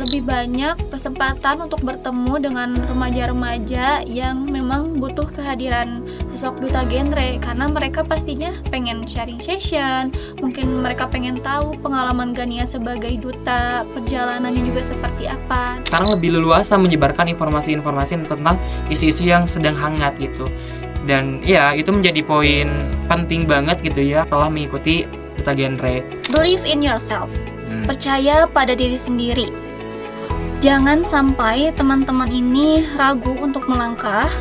lebih banyak kesempatan untuk bertemu dengan remaja-remaja yang memang butuh kehadiran sosok duta genre, karena mereka pastinya pengen sharing session, mungkin mereka pengen tahu pengalaman Gania sebagai duta, perjalanannya juga seperti apa. Sekarang lebih leluasa menyebarkan informasi-informasi tentang isu-isu yang sedang hangat gitu. Dan ya itu menjadi poin penting banget gitu ya setelah mengikuti duta genre. Believe in yourself. Percaya pada diri sendiri. Jangan sampai teman-teman ini ragu untuk melangkah.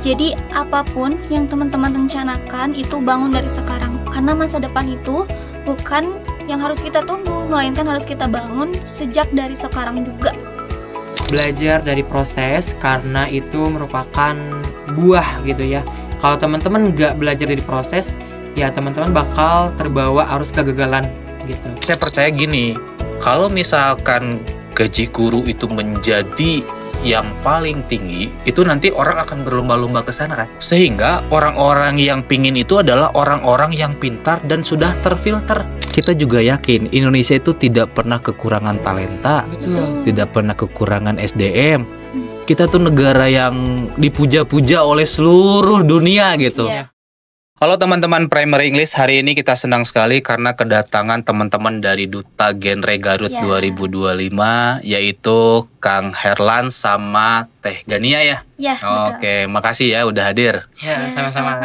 Jadi apapun yang teman-teman rencanakan itu bangun dari sekarang. Karena masa depan itu bukan yang harus kita tunggu, melainkan harus kita bangun sejak dari sekarang juga. Belajar dari proses karena itu merupakan buah gitu ya. Kalau teman-teman nggak belajar dari proses, ya teman-teman bakal terbawa arus kegagalan gitu. Saya percaya gini, kalau misalkan gaji guru itu menjadi yang paling tinggi, itu nanti orang akan berlomba-lomba ke sana kan. Sehingga orang-orang yang pingin itu adalah orang-orang yang pintar dan sudah terfilter. Kita juga yakin Indonesia itu tidak pernah kekurangan talenta, Betul. tidak pernah kekurangan SDM. Kita tuh negara yang dipuja-puja oleh seluruh dunia gitu. Iya. Halo teman-teman Primary English, hari ini kita senang sekali karena kedatangan teman-teman dari Duta Genre Garut Ya. 2025, yaitu Kang Herlan sama Teh Gania ya. Ya, betul. Oke, makasih ya udah hadir. Ya, sama-sama.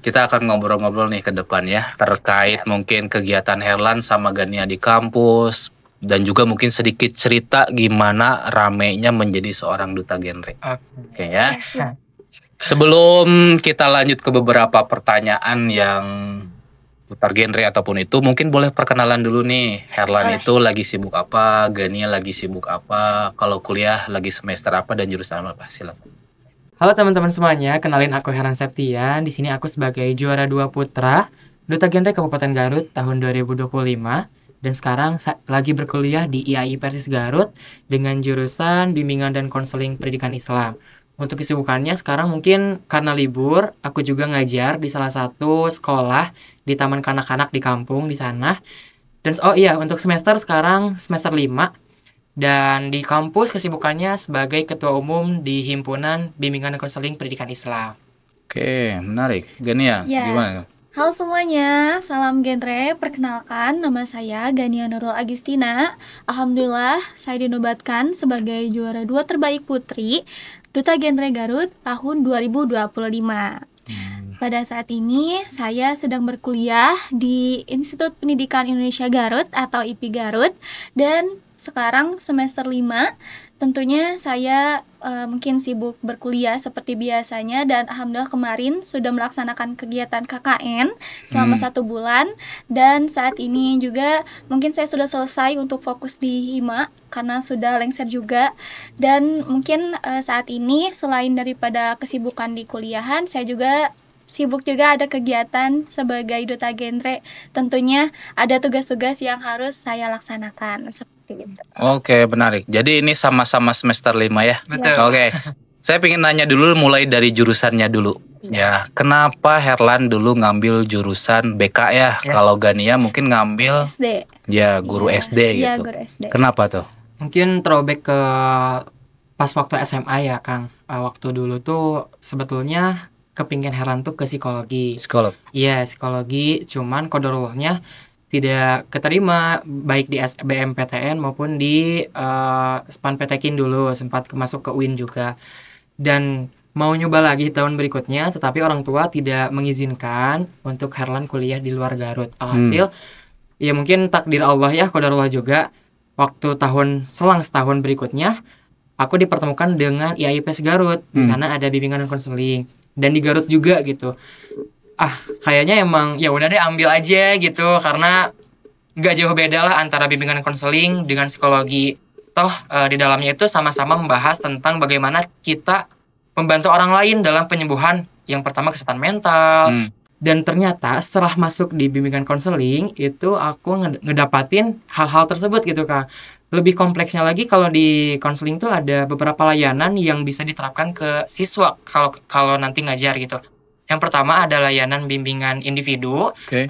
Kita akan ngobrol-ngobrol nih ke depan ya, terkait mungkin kegiatan Herlan sama Gania di kampus, dan juga mungkin sedikit cerita gimana ramenya menjadi seorang Duta Genre. Oke ya. Siap. Sebelum kita lanjut ke beberapa pertanyaan yang putar genre ataupun itu, mungkin boleh perkenalan dulu nih. Herlan Boleh. itu lagi sibuk apa, Gania lagi sibuk apa, kalau kuliah lagi semester apa dan jurusan apa? Silakan. Halo teman-teman semuanya, kenalin aku Herlan Septian. Di sini aku sebagai juara 2 putra Duta Genre Kabupaten Garut tahun 2025 dan sekarang lagi berkuliah di IAI Persis Garut dengan jurusan Bimbingan dan Konseling Pendidikan Islam. Untuk kesibukannya sekarang mungkin karena libur, aku juga ngajar di salah satu sekolah di taman kanak-kanak di kampung di sana. Dan oh iya, untuk semester sekarang semester 5 dan di kampus kesibukannya sebagai ketua umum di Himpunan Bimbingan dan Konseling Pendidikan Islam. Oke, menarik. Gania, Ya. gimana? Halo semuanya, salam genre. Perkenalkan, nama saya Gania Nurul Agustina. Alhamdulillah, saya dinobatkan sebagai juara 2 terbaik putri Duta Genre Garut tahun 2025. Pada saat ini, saya sedang berkuliah di Institut Pendidikan Indonesia Garut atau IPI Garut, dan sekarang semester 5. Tentunya saya mungkin sibuk berkuliah seperti biasanya, dan alhamdulillah kemarin sudah melaksanakan kegiatan KKN selama 1 bulan, dan saat ini juga mungkin saya sudah selesai untuk fokus di HIMA karena sudah lengser juga. Dan mungkin saat ini selain daripada kesibukan di kuliahan, saya juga sibuk juga ada kegiatan sebagai Duta Genre. Tentunya ada tugas-tugas yang harus saya laksanakan seperti itu. Oke, menarik. Jadi ini sama-sama semester 5 ya? Betul. Oke. Saya pengen nanya dulu mulai dari jurusannya dulu. Ya, kenapa Herlan dulu ngambil jurusan BK ya? Ya. Kalau Gania mungkin ngambil SD. ya guru Iya. SD Iya, gitu. guru SD. Kenapa tuh? Mungkin throwback ke pas waktu SMA ya Kang. Waktu dulu tuh sebetulnya kepingin Herlan tuh ke psikologi. Psikolog. Iya, psikologi, cuman kodarullahnya tidak keterima baik di SBMPTN maupun di SPAN PTKIN dulu, sempat masuk ke UIN juga. Dan mau nyoba lagi tahun berikutnya, tetapi orang tua tidak mengizinkan untuk Herlan kuliah di luar Garut. Alhasil, ya mungkin takdir Allah ya, qadarullah juga. Waktu selang setahun berikutnya, aku dipertemukan dengan IAIPS Garut. Di sana ada bimbingan dan konseling. Dan di Garut juga gitu. Kayaknya emang ya udah deh ambil aja gitu, karena nggak jauh beda lah antara bimbingan dan konseling dengan psikologi. Toh di dalamnya itu sama-sama membahas tentang bagaimana kita membantu orang lain dalam penyembuhan, yang pertama kesehatan mental. Dan ternyata setelah masuk di bimbingan konseling itu aku ngedapatin hal-hal tersebut gitu Kak. Lebih kompleksnya lagi, kalau di konseling tuh ada beberapa layanan yang bisa diterapkan ke siswa kalau nanti ngajar gitu. Yang pertama ada layanan bimbingan individu, Oke.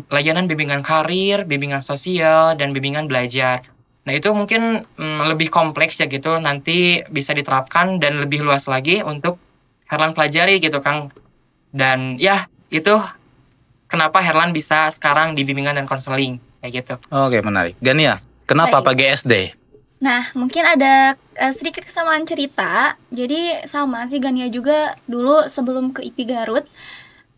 layanan bimbingan karir, bimbingan sosial, dan bimbingan belajar. Nah itu mungkin lebih kompleks ya gitu, nanti bisa diterapkan dan lebih luas lagi untuk Herlan pelajari gitu Kang. Dan ya itu kenapa Herlan bisa sekarang di bimbingan dan konseling kayak gitu. Oke, menarik. Gania, kenapa Baik. pakai SD? Nah, mungkin ada sedikit kesamaan cerita. Jadi sama sih Gania juga dulu sebelum ke IP Garut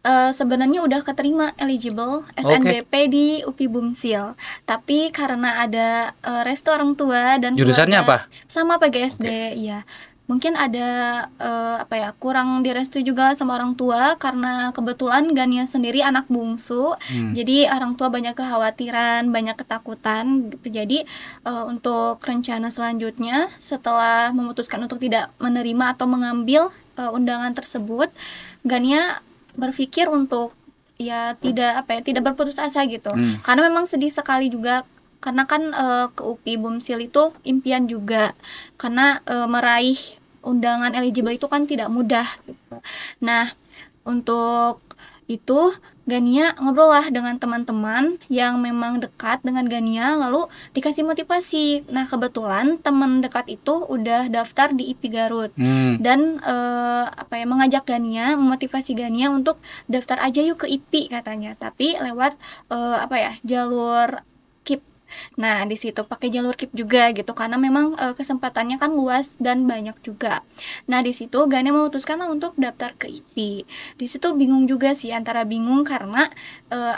sebenarnya udah keterima eligible SNBP di UPI Bumsil. Tapi karena ada restu orang tua dan Jurusannya keluarga apa? sama PGSD, ya. Mungkin ada kurang direstui juga sama orang tua karena kebetulan Gania sendiri anak bungsu. Jadi orang tua banyak kekhawatiran, banyak ketakutan gitu. Jadi untuk rencana selanjutnya setelah memutuskan untuk tidak menerima atau mengambil undangan tersebut, Gania berpikir untuk ya tidak berputus asa gitu. Karena memang sedih sekali juga karena kan ke UPI Bumsil itu impian juga, karena meraih undangan eligible itu kan tidak mudah gitu. Nah, untuk itu Gania ngobrol lah dengan teman-teman yang memang dekat dengan Gania, lalu dikasih motivasi. Nah, kebetulan teman dekat itu udah daftar di IP Garut dan mengajak Gania, memotivasi Gania untuk daftar aja yuk ke IP katanya, tapi lewat jalur KIP. Nah, di situ pakai jalur KIP juga gitu karena memang kesempatannya kan luas dan banyak juga. Nah, di situ Gania memutuskan untuk daftar ke IP. Di situ bingung juga sih, antara bingung karena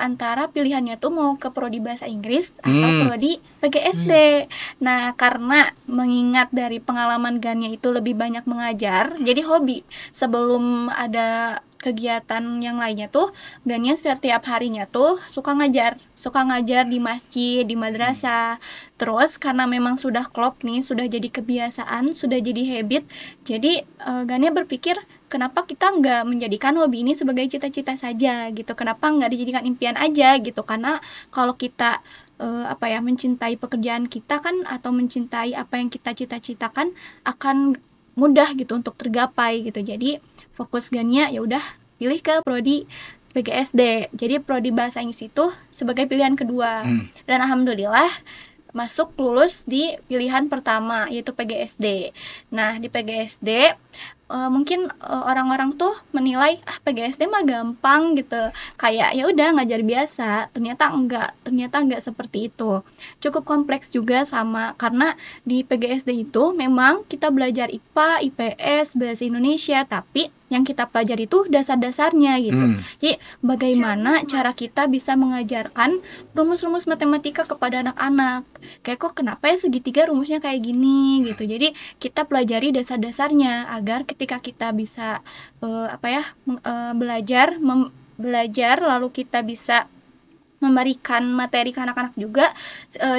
antara pilihannya tuh mau ke prodi bahasa Inggris atau prodi PGSD. Nah, karena mengingat dari pengalaman Gania itu lebih banyak mengajar, jadi hobi. Sebelum ada kegiatan yang lainnya tuh Gania setiap harinya tuh suka ngajar di masjid, di madrasah. Terus karena memang sudah klop nih, sudah jadi kebiasaan, sudah jadi habit, jadi Gania berpikir kenapa kita nggak menjadikan hobi ini sebagai cita-cita saja gitu, kenapa nggak dijadikan impian aja gitu, karena kalau kita mencintai pekerjaan kita kan, atau mencintai apa yang kita cita-citakan, akan mudah gitu untuk tergapai gitu. Jadi fokus Gania ya udah pilih ke prodi PGSD. Jadi prodi bahasa Inggris itu sebagai pilihan kedua. Dan alhamdulillah masuk lulus di pilihan pertama yaitu PGSD. Nah, di PGSD mungkin orang-orang tuh menilai PGSD mah gampang gitu, kayak ya udah ngajar biasa. Ternyata enggak seperti itu. Cukup kompleks juga sama, karena di PGSD itu memang kita belajar IPA, IPS, bahasa Indonesia, tapi yang kita pelajari itu dasar-dasarnya gitu. Jadi bagaimana cara kita bisa mengajarkan rumus-rumus matematika kepada anak-anak. Kayak kok kenapa ya segitiga rumusnya kayak gini gitu. Jadi kita pelajari dasar-dasarnya agar ketika kita bisa belajar lalu kita bisa memberikan materi ke anak-anak juga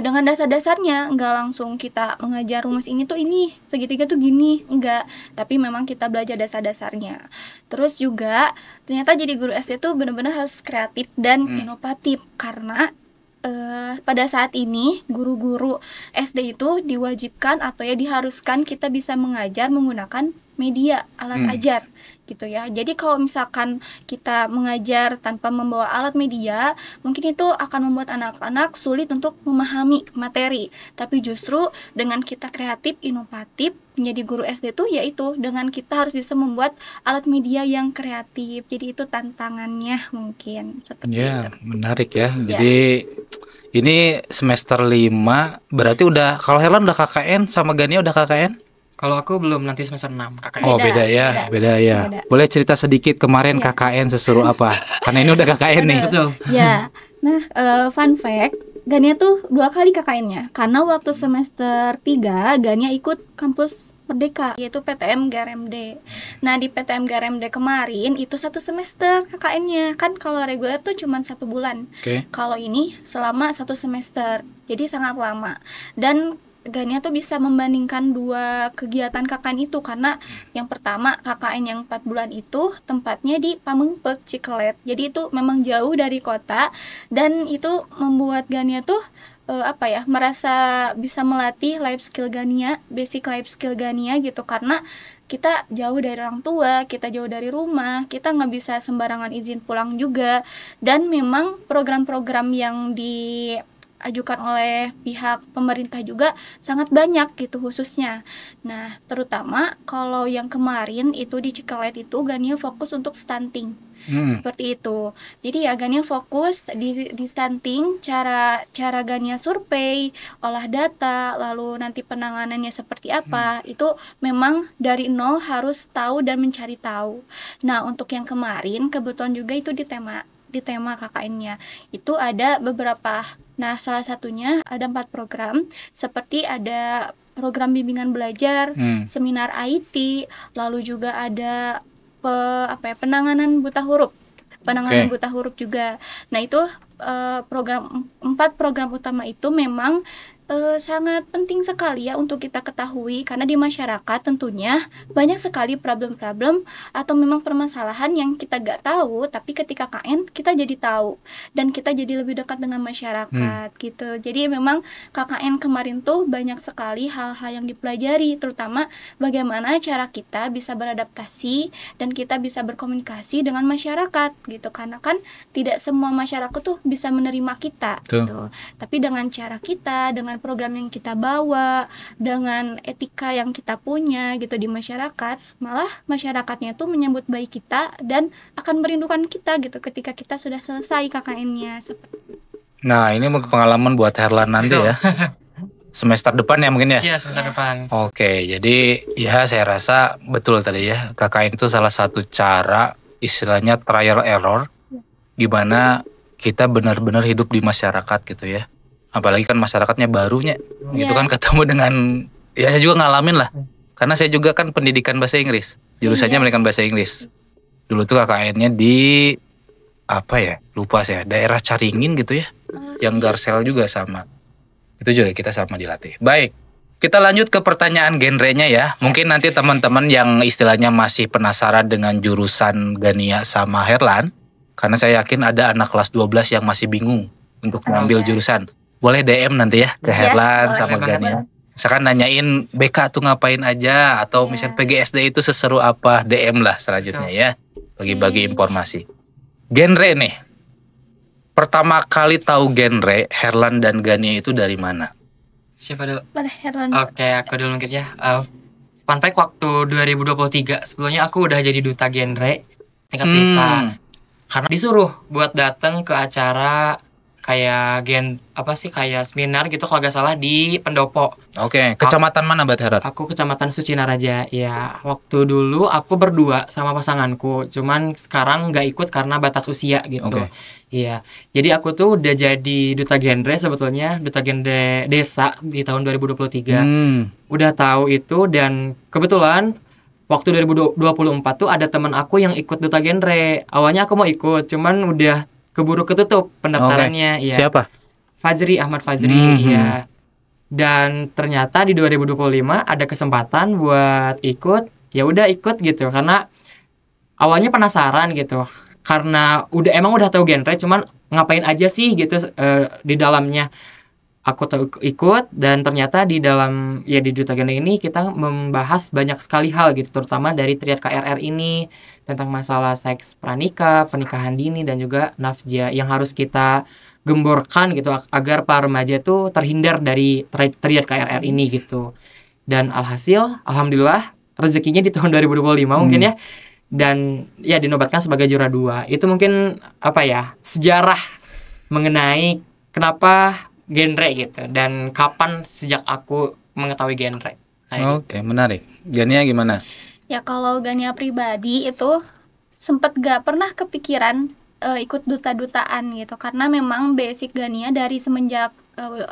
dengan dasar-dasarnya, nggak langsung kita mengajar rumus ini tuh ini segitiga tuh gini, enggak, tapi memang kita belajar dasar-dasarnya. Terus juga ternyata jadi guru SD tuh benar-benar harus kreatif dan inovatif, karena pada saat ini guru-guru SD itu diwajibkan atau ya diharuskan kita bisa mengajar menggunakan media alat ajar gitu ya. Jadi kalau misalkan kita mengajar tanpa membawa alat media, mungkin itu akan membuat anak-anak sulit untuk memahami materi. Tapi justru dengan kita kreatif, inovatif, menjadi guru SD tuh yaitu dengan kita harus bisa membuat alat media yang kreatif. Jadi itu tantangannya mungkin seperti itu. Menarik ya. Jadi ini semester 5 berarti udah, kalau Herlan udah KKN sama Gania udah KKN? Kalau aku belum, nanti semester 6 KKN. Oh, beda ya. Boleh cerita sedikit kemarin KKN seseru apa? Karena ini udah KKN nih. Betul. Ya. Nah, fun fact, Gania tuh 2 kali KKN-nya. Karena waktu semester 3 Gania ikut kampus Merdeka, yaitu PTM GRMD. Nah, di PTM GRMD kemarin itu 1 semester KKN-nya. Kan kalau reguler tuh cuma 1 bulan. Kalau ini selama 1 semester. Jadi sangat lama. Dan Gania tuh bisa membandingkan 2 kegiatan KKN itu, karena yang pertama KKN yang 4 bulan itu tempatnya di Pamengpeuk, Cikelet. Jadi itu memang jauh dari kota, dan itu membuat Gania tuh merasa bisa melatih life skill Gania, basic life skill Gania gitu, karena kita jauh dari orang tua, kita jauh dari rumah, kita nggak bisa sembarangan izin pulang juga. Dan memang program-program yang diajukan oleh pihak pemerintah juga sangat banyak gitu khususnya. Nah, terutama kalau yang kemarin itu di Cikelet itu Gania fokus untuk stunting. Seperti itu. Jadi ya Gania fokus di stunting, cara Gania survei, olah data, lalu nanti penanganannya seperti apa. Itu memang dari nol harus tahu dan mencari tahu. Nah, untuk yang kemarin kebetulan juga itu di tema KKN-nya. Itu ada beberapa. Nah, salah satunya ada 4 program, seperti ada program bimbingan belajar, seminar IT, lalu juga ada penanganan buta huruf. Buta huruf juga. Nah, itu 4 program utama itu memang sangat penting sekali ya untuk kita ketahui, karena di masyarakat tentunya banyak sekali problem-problem atau memang permasalahan yang kita gak tahu, tapi ketika KKN kita jadi tahu dan kita jadi lebih dekat dengan masyarakat gitu. Jadi memang KKN kemarin tuh banyak sekali hal-hal yang dipelajari, terutama bagaimana cara kita bisa beradaptasi dan kita bisa berkomunikasi dengan masyarakat gitu, karena kan tidak semua masyarakat tuh bisa menerima kita gitu. Tapi dengan cara kita, dengan program yang kita bawa, dengan etika yang kita punya gitu di masyarakat, malah masyarakatnya tuh menyambut baik kita dan akan merindukan kita gitu ketika kita sudah selesai KKN-nya. Nah, ini pengalaman buat Herlan nanti ya. Semester depan ya mungkin ya? Iya, semester depan. Oke, jadi ya saya rasa betul tadi ya, KKN itu salah satu cara istilahnya trial error, gimana kita benar-benar hidup di masyarakat gitu ya. Apalagi kan masyarakatnya barunya, gitu kan, ketemu dengan, ya saya juga ngalamin lah, karena saya juga kan pendidikan bahasa Inggris, jurusannya pendidikan bahasa Inggris. Dulu tuh KKN-nya di apa ya, lupa saya, daerah Caringin gitu ya, yang Garsel juga sama, itu juga kita sama dilatih. Baik, kita lanjut ke pertanyaan genrenya ya. Mungkin nanti teman-teman yang istilahnya masih penasaran dengan jurusan Gania sama Herlan, karena saya yakin ada anak kelas 12 yang masih bingung untuk mengambil jurusan. Boleh DM nanti ya ke Herlan sama Gania. Misalkan nanyain BK tuh ngapain aja, atau misalnya PGSD itu seseru apa, DM lah selanjutnya ya. Bagi-bagi informasi. Genre nih. Pertama kali tahu genre Herlan dan Gania itu dari mana? Siapa dulu? Boleh Herlan. Oke, aku dulu mungkin ya. Fun fact, waktu 2023 sebelumnya aku udah jadi duta genre tingkat desa. Karena disuruh buat datang ke acara kayak kayak seminar gitu kalau gak salah di Pendopo. Oke, kecamatan mana Bat Herat? Aku kecamatan Sucinaraja. Ya, waktu dulu aku berdua sama pasanganku. Cuman sekarang gak ikut karena batas usia gitu. Iya. Jadi aku tuh udah jadi duta genre sebetulnya, duta genre desa di tahun 2023. Udah tahu itu, dan kebetulan waktu 2024 tuh ada teman aku yang ikut duta genre. Awalnya aku mau ikut, cuman udah keburu ketutup pendaftarannya. Ya. Siapa? Ahmad Fajri, ya. Dan ternyata di 2025 ada kesempatan buat ikut. Ya udah ikut gitu, karena awalnya penasaran gitu. Karena emang udah tahu genre, cuman ngapain aja sih gitu di dalamnya. Aku ikut, dan ternyata di dalam di duta genre ini kita membahas banyak sekali hal gitu, terutama dari Triad KRR ini tentang masalah seks pranikah, pernikahan dini, dan juga nafja yang harus kita gemborkan gitu agar para remaja itu terhindar dari Triad KRR ini gitu. Dan alhasil alhamdulillah rezekinya di tahun 2025 mungkin ya, dan ya dinobatkan sebagai juara 2. Itu mungkin sejarah mengenai kenapa genre gitu, dan kapan sejak aku mengetahui genre. Oke, menarik. Gania gimana? Ya kalau Gania pribadi itu sempet gak pernah kepikiran ikut duta-dutaan gitu, karena memang basic Gania dari semenjak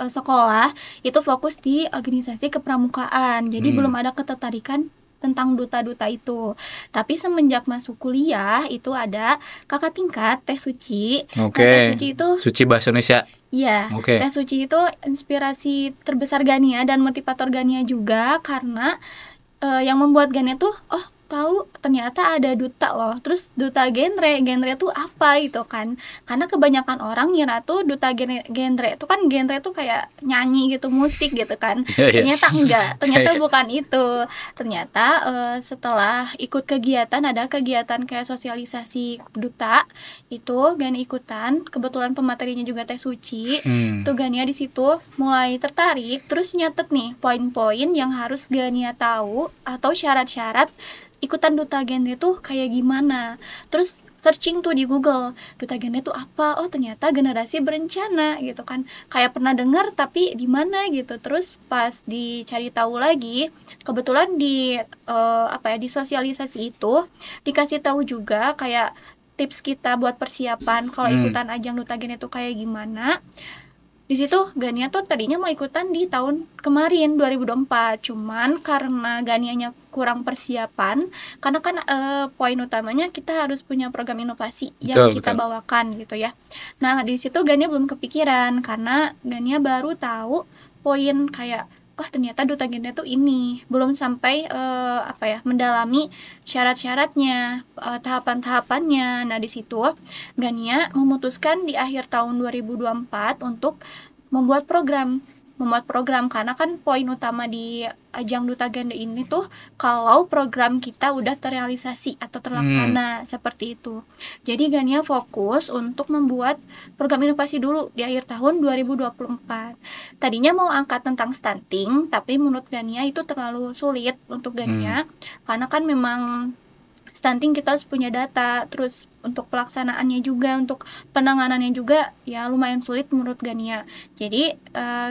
sekolah itu fokus di organisasi kepramukaan. Jadi belum ada ketertarikan tentang duta-duta itu. Tapi semenjak masuk kuliah itu ada kakak tingkat Teh Suci. Teh Suci itu Suci bahasa Indonesia. Iya, Teh Suci itu inspirasi terbesar Gania dan motivator Gania juga, karena yang membuat Gania tuh tahu ternyata ada duta loh. Terus duta genre tuh apa gitu kan? Karena kebanyakan orang ngira tuh duta genre itu kan genre tuh kayak nyanyi gitu, musik gitu kan. Ternyata enggak, ternyata bukan itu. Ternyata setelah ikut kegiatan, ada kegiatan kayak sosialisasi duta, itu Gania ikutan. Kebetulan pematerinya juga Teh Suci. Tuh Gania di situ mulai tertarik, terus nyatet nih poin-poin yang harus Gania tahu atau syarat-syarat ikutan duta genre tuh kayak gimana. Terus searching tuh di Google, duta genre tuh apa? Oh, ternyata generasi berencana gitu kan. Kayak pernah dengar tapi di mana gitu. Terus pas dicari tahu lagi, kebetulan di di sosialisasi itu dikasih tahu juga kayak tips kita buat persiapan kalau ikutan ajang duta genre tuh kayak gimana. Di situ Gania tuh tadinya mau ikutan di tahun kemarin 2024, cuman karena Ganianya kurang persiapan, karena kan poin utamanya kita harus punya program inovasi yang kita bawakan gitu ya. Nah di situ Gania belum kepikiran karena Gania baru tahu poin kayak ternyata duta genre tuh ini, belum sampai mendalami syarat-syaratnya, tahapan-tahapannya. Nah di situ Gania memutuskan di akhir tahun 2024 untuk membuat program karena kan poin utama di ajang duta genre ini tuh kalau program kita udah terrealisasi atau terlaksana seperti itu. Jadi Gania fokus untuk membuat program inovasi dulu di akhir tahun 2024. Tadinya mau angkat tentang stunting, tapi menurut Gania itu terlalu sulit untuk Gania karena kan memang stunting kita harus punya data, terus untuk pelaksanaannya juga, untuk penanganannya juga ya lumayan sulit menurut Gania. Jadi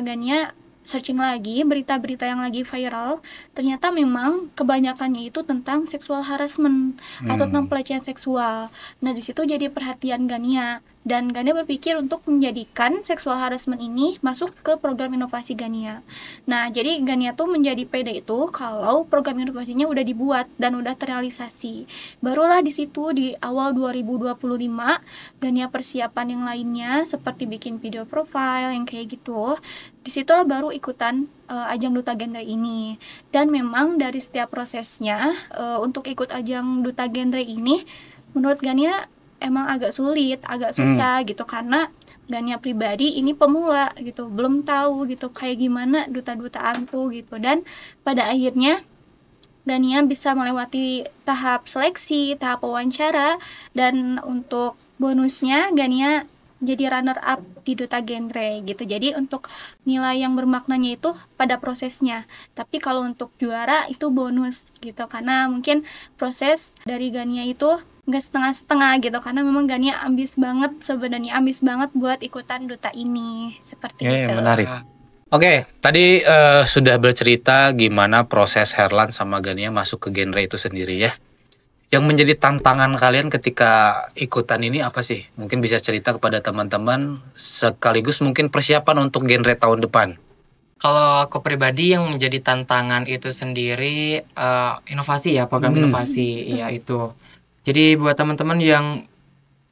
Gania searching lagi berita-berita yang lagi viral, ternyata memang kebanyakannya itu tentang seksual harassment atau tentang pelecehan seksual. Nah di situ jadi perhatian Gania, dan Gania berpikir untuk menjadikan seksual harassment ini masuk ke program inovasi Gania. Nah jadi Gania tuh menjadi pede itu kalau program inovasinya udah dibuat dan udah terrealisasi. Barulah di situ di awal 2025 Gania persiapan yang lainnya seperti bikin video profile yang kayak gitu. Disitulah baru ikutan ajang duta genre ini. Dan memang dari setiap prosesnya untuk ikut ajang duta genre ini menurut Gania emang agak sulit, agak susah gitu, karena Gania pribadi ini pemula gitu, belum tahu gitu kayak gimana duta-dutaan tuh gitu. Dan pada akhirnya Gania bisa melewati tahap seleksi, tahap wawancara, dan untuk bonusnya Gania jadi runner up di duta genre gitu. Jadi untuk nilai yang bermaknanya itu pada prosesnya, tapi kalau untuk juara itu bonus gitu, karena mungkin proses dari Gania itu nggak setengah-setengah gitu, karena memang Gania ambis banget buat ikutan duta ini seperti itu. Menarik. Oke, tadi sudah bercerita gimana proses Herlan sama Gania masuk ke genre itu sendiri ya. Yang menjadi tantangan kalian ketika ikutan ini apa sih? Mungkin bisa cerita kepada teman-teman sekaligus mungkin persiapan untuk genre tahun depan. Kalau aku pribadi yang menjadi tantangan itu sendiri inovasi ya, program inovasi ya itu. Jadi buat teman-teman yang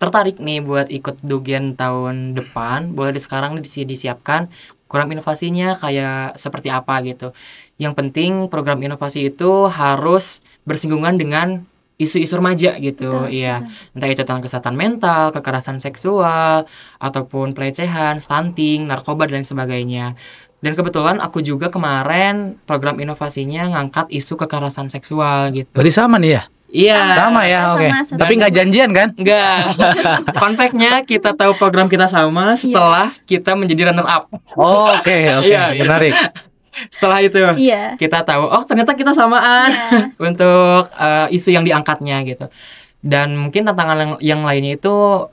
tertarik nih buat ikut Dugen tahun depan, boleh sekarang disiapkan program inovasinya kayak seperti apa gitu. Yang penting program inovasi itu harus bersinggungan dengan isu-isu remaja gitu. Iya. Entah itu tentang kesehatan mental, kekerasan seksual, ataupun pelecehan, stunting, narkoba dan sebagainya. Dan kebetulan aku juga kemarin program inovasinya ngangkat isu kekerasan seksual gitu. Berarti sama nih ya? Iya. Sama ya, oke. Tapi nggak janjian kan? Nggak. Fun fact-nya kita tahu program kita sama setelah kita menjadi runner up. Oke. Iya, menarik. Setelah itu kita tahu, ternyata kita samaan untuk isu yang diangkatnya gitu. Dan mungkin tantangan yang lainnya itu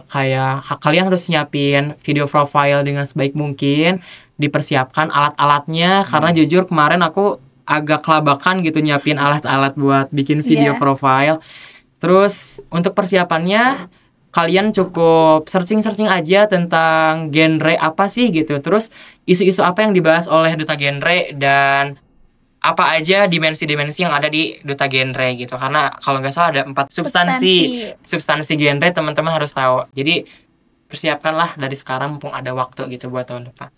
kayak kalian harus nyiapin video profile dengan sebaik mungkin, dipersiapkan alat-alatnya, karena jujur kemarin aku agak kelabakan gitu nyiapin alat-alat buat bikin video profile. Terus untuk persiapannya kalian cukup searching aja tentang genre apa sih gitu. Terus isu-isu apa yang dibahas oleh duta genre dan apa aja dimensi-dimensi yang ada di duta genre gitu. Karena kalau nggak salah ada 4 substansi genre, teman-teman harus tahu. Jadi persiapkanlah dari sekarang mumpung ada waktu gitu buat tahun depan.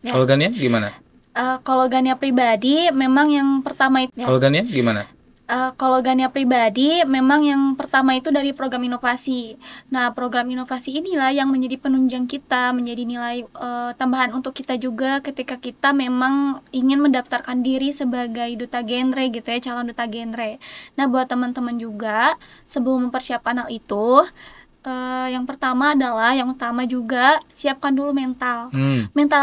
Kalau Gania gimana? Kalau Gania pribadi memang yang pertama itu. Kalau Gania gimana? Kalau Gania pribadi, memang yang pertama itu dari program inovasi. Nah, program inovasi inilah yang menjadi penunjang kita, menjadi nilai tambahan untuk kita juga ketika kita memang ingin mendaftarkan diri sebagai duta genre gitu ya, calon duta genre. Nah, buat teman-teman juga, sebelum mempersiapkan hal itu, yang pertama adalah, yang utama juga, siapkan dulu mental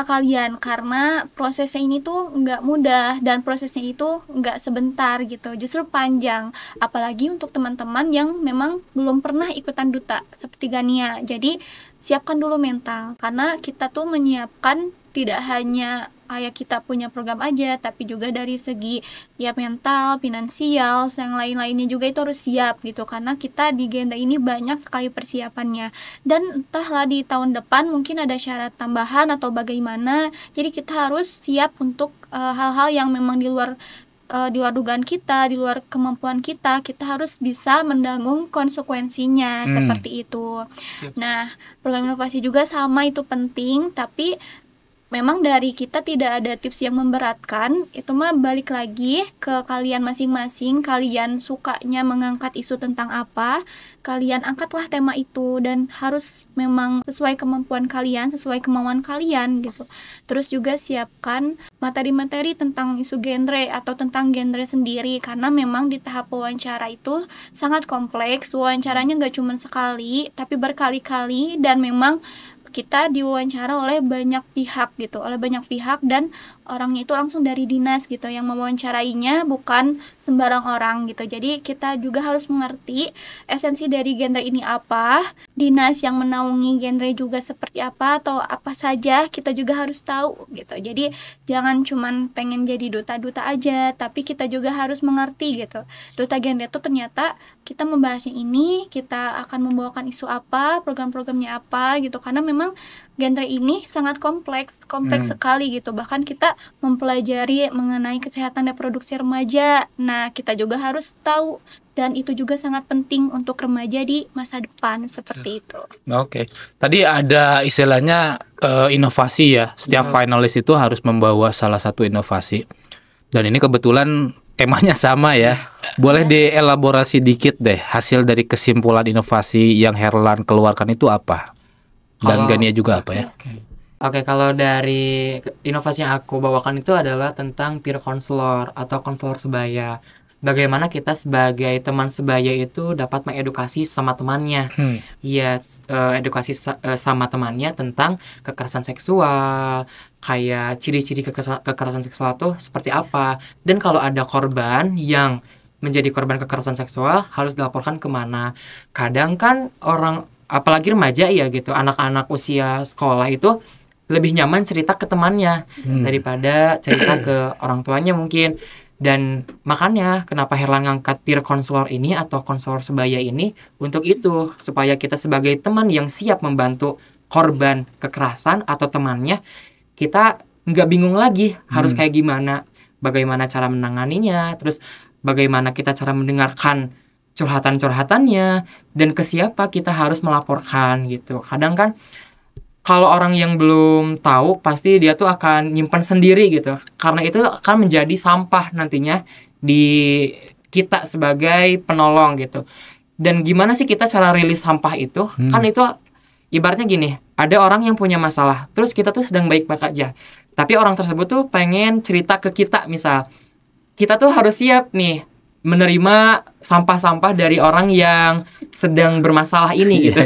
kalian, karena prosesnya ini tuh nggak mudah dan prosesnya itu nggak sebentar gitu, justru panjang, apalagi untuk teman-teman yang memang belum pernah ikutan duta seperti Gania. Jadi siapkan dulu mental, karena kita tuh menyiapkan tidak hanya kayak kita punya program aja, tapi juga dari segi ya mental, finansial, yang lain-lainnya juga itu harus siap gitu, karena kita di Genda ini banyak sekali persiapannya. Dan entahlah di tahun depan mungkin ada syarat tambahan atau bagaimana, jadi kita harus siap untuk hal-hal yang memang di luar dugaan kita, di luar kemampuan kita harus bisa menanggung konsekuensinya, seperti itu. Nah, program inovasi juga sama, itu penting, tapi memang dari kita tidak ada tips yang memberatkan. Itu mah balik lagi ke kalian masing-masing. Kalian sukanya mengangkat isu tentang apa, kalian angkatlah tema itu, dan harus memang sesuai kemampuan kalian, sesuai kemauan kalian gitu. Terus juga siapkan materi-materi tentang isu genre atau tentang genre sendiri, karena memang di tahap wawancara itu sangat kompleks. Wawancaranya nggak cuma sekali, tapi berkali-kali, dan memang kita diwawancara oleh banyak pihak gitu, dan orangnya itu langsung dari dinas gitu, yang mewawancarainya bukan sembarang orang gitu. Jadi kita juga harus mengerti esensi dari genre ini apa, dinas yang menaungi genre juga seperti apa, atau apa saja kita juga harus tahu gitu. Jadi jangan cuman pengen jadi duta-duta aja, tapi kita juga harus mengerti gitu. Duta genre itu ternyata kita membahasnya ini, kita akan membawakan isu apa, program-programnya apa gitu, karena memang genre ini sangat kompleks sekali gitu. Bahkan kita mempelajari mengenai kesehatan reproduksi remaja. Nah, kita juga harus tahu, dan itu juga sangat penting untuk remaja di masa depan, seperti itu. Oke. Tadi ada istilahnya inovasi ya. Setiap finalis itu harus membawa salah satu inovasi. Dan ini kebetulan temanya sama ya. Boleh dielaborasi dikit deh, hasil dari kesimpulan inovasi yang Herlan keluarkan itu apa? Dan Gania juga apa ya? Oke, kalau dari inovasi yang aku bawakan itu adalah tentang peer counselor atau konselor sebaya. Bagaimana kita sebagai teman sebaya itu dapat mengedukasi sama temannya. Iya, edukasi sama temannya tentang kekerasan seksual, kayak ciri-ciri kekerasan seksual tuh seperti apa. Dan kalau ada korban yang menjadi korban kekerasan seksual, harus dilaporkan kemana. Kadang kan orang, apalagi remaja ya gitu, anak-anak usia sekolah itu lebih nyaman cerita ke temannya daripada cerita ke orang tuanya mungkin. Dan makanya kenapa Herlan ngangkat peer counselor ini atau konselor sebaya ini untuk itu, supaya kita sebagai teman yang siap membantu korban kekerasan atau temannya, kita nggak bingung lagi harus kayak gimana, bagaimana cara menanganinya, terus bagaimana kita cara mendengarkan curhatan-curhatannya, dan ke siapa kita harus melaporkan gitu. Kadang kan kalau orang yang belum tahu, pasti dia tuh akan nyimpan sendiri gitu, karena itu akan menjadi sampah nantinya di kita sebagai penolong gitu. Dan gimana sih kita cara rilis sampah itu? Kan itu ibaratnya gini, ada orang yang punya masalah, terus kita tuh sedang baik-baik aja, tapi orang tersebut tuh pengen cerita ke kita, misal kita tuh harus siap nih menerima sampah-sampah dari orang yang sedang bermasalah ini gitu.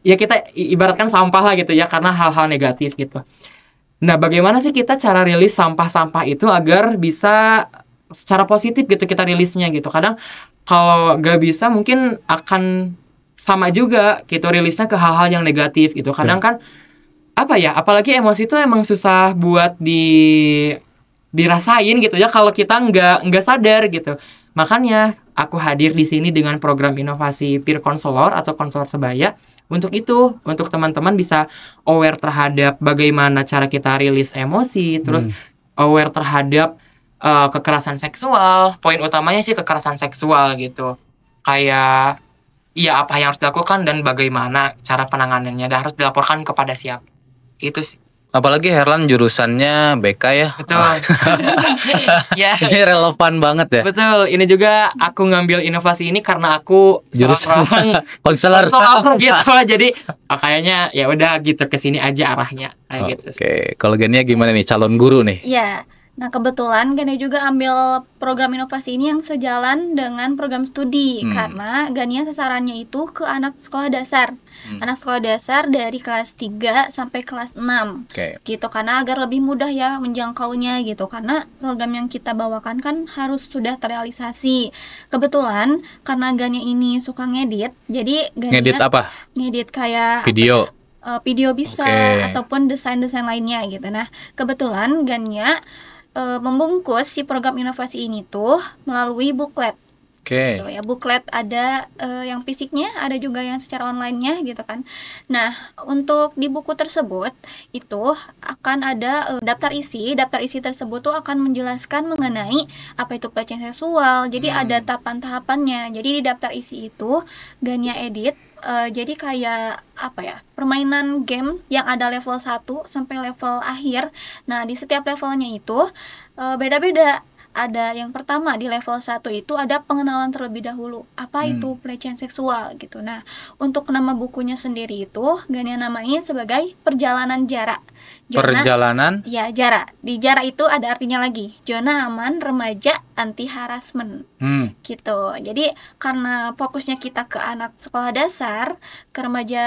Ya kita ibaratkan sampah lah gitu ya, karena hal-hal negatif gitu. Nah, bagaimana sih kita cara rilis sampah-sampah itu agar bisa secara positif gitu kita rilisnya gitu. Kadang kalau gak bisa mungkin akan sama juga gitu rilisnya ke hal-hal yang negatif gitu. Kadang kan apa ya, apalagi emosi itu emang susah buat dirasain gitu ya kalau kita nggak sadar gitu. Makanya aku hadir di sini dengan program inovasi peer counselor atau konselor sebaya untuk itu, untuk teman-teman bisa aware terhadap bagaimana cara kita rilis emosi, terus aware terhadap kekerasan seksual. Poin utamanya sih kekerasan seksual gitu. Kayak iya apa yang harus dilakukan dan bagaimana cara penanganannya, dan harus dilaporkan kepada siapa. Itu sih. Apalagi Herlan jurusannya BK ya. Betul. Ya, Ini relevan banget ya. betul. Ini juga aku ngambil inovasi ini karena aku Jurusan seorang konselor. konselor gitu. Jadi kayaknya ya udah gitu, ke sini aja arahnya kayak gitu. Oke, kalau Gania gimana nih, calon guru nih? Ya, nah kebetulan Gania juga ambil program inovasi ini yang sejalan dengan program studi karena Gania sasarannya itu ke anak sekolah dasar. Anak sekolah dasar dari kelas 3 sampai kelas 6. Oke. Gitu, karena agar lebih mudah ya menjangkaunya gitu. Karena program yang kita bawakan kan harus sudah terrealisasi. Kebetulan karena Gania ini suka ngedit, jadi Gania Ngedit apa? ngedit kayak Video. video bisa Oke. ataupun desain-desain lainnya gitu. Nah, kebetulan Gania membungkus si program inovasi ini tuh melalui booklet. Oke. Gitu ya, booklet ada yang fisiknya, ada juga yang secara online-nya gitu kan. Nah, untuk di buku tersebut itu akan ada daftar isi. Daftar isi tersebut tuh akan menjelaskan mengenai apa itu pelecehan seksual. Jadi ada tahapan-tahapannya. Jadi di daftar isi itu Gania edit jadi kayak apa ya, permainan game yang ada level 1 sampai level akhir. Nah, di setiap levelnya itu beda-beda. Ada yang pertama di level 1 itu ada pengenalan terlebih dahulu. Apa itu pelecehan seksual gitu. Nah, untuk nama bukunya sendiri itu Gania namanya sebagai Perjalanan Jarak. Perjalanan. Ya, jarak. Di jarak itu ada artinya lagi. Zona aman remaja anti harassment. Gitu. Jadi karena fokusnya kita ke anak sekolah dasar, ke remaja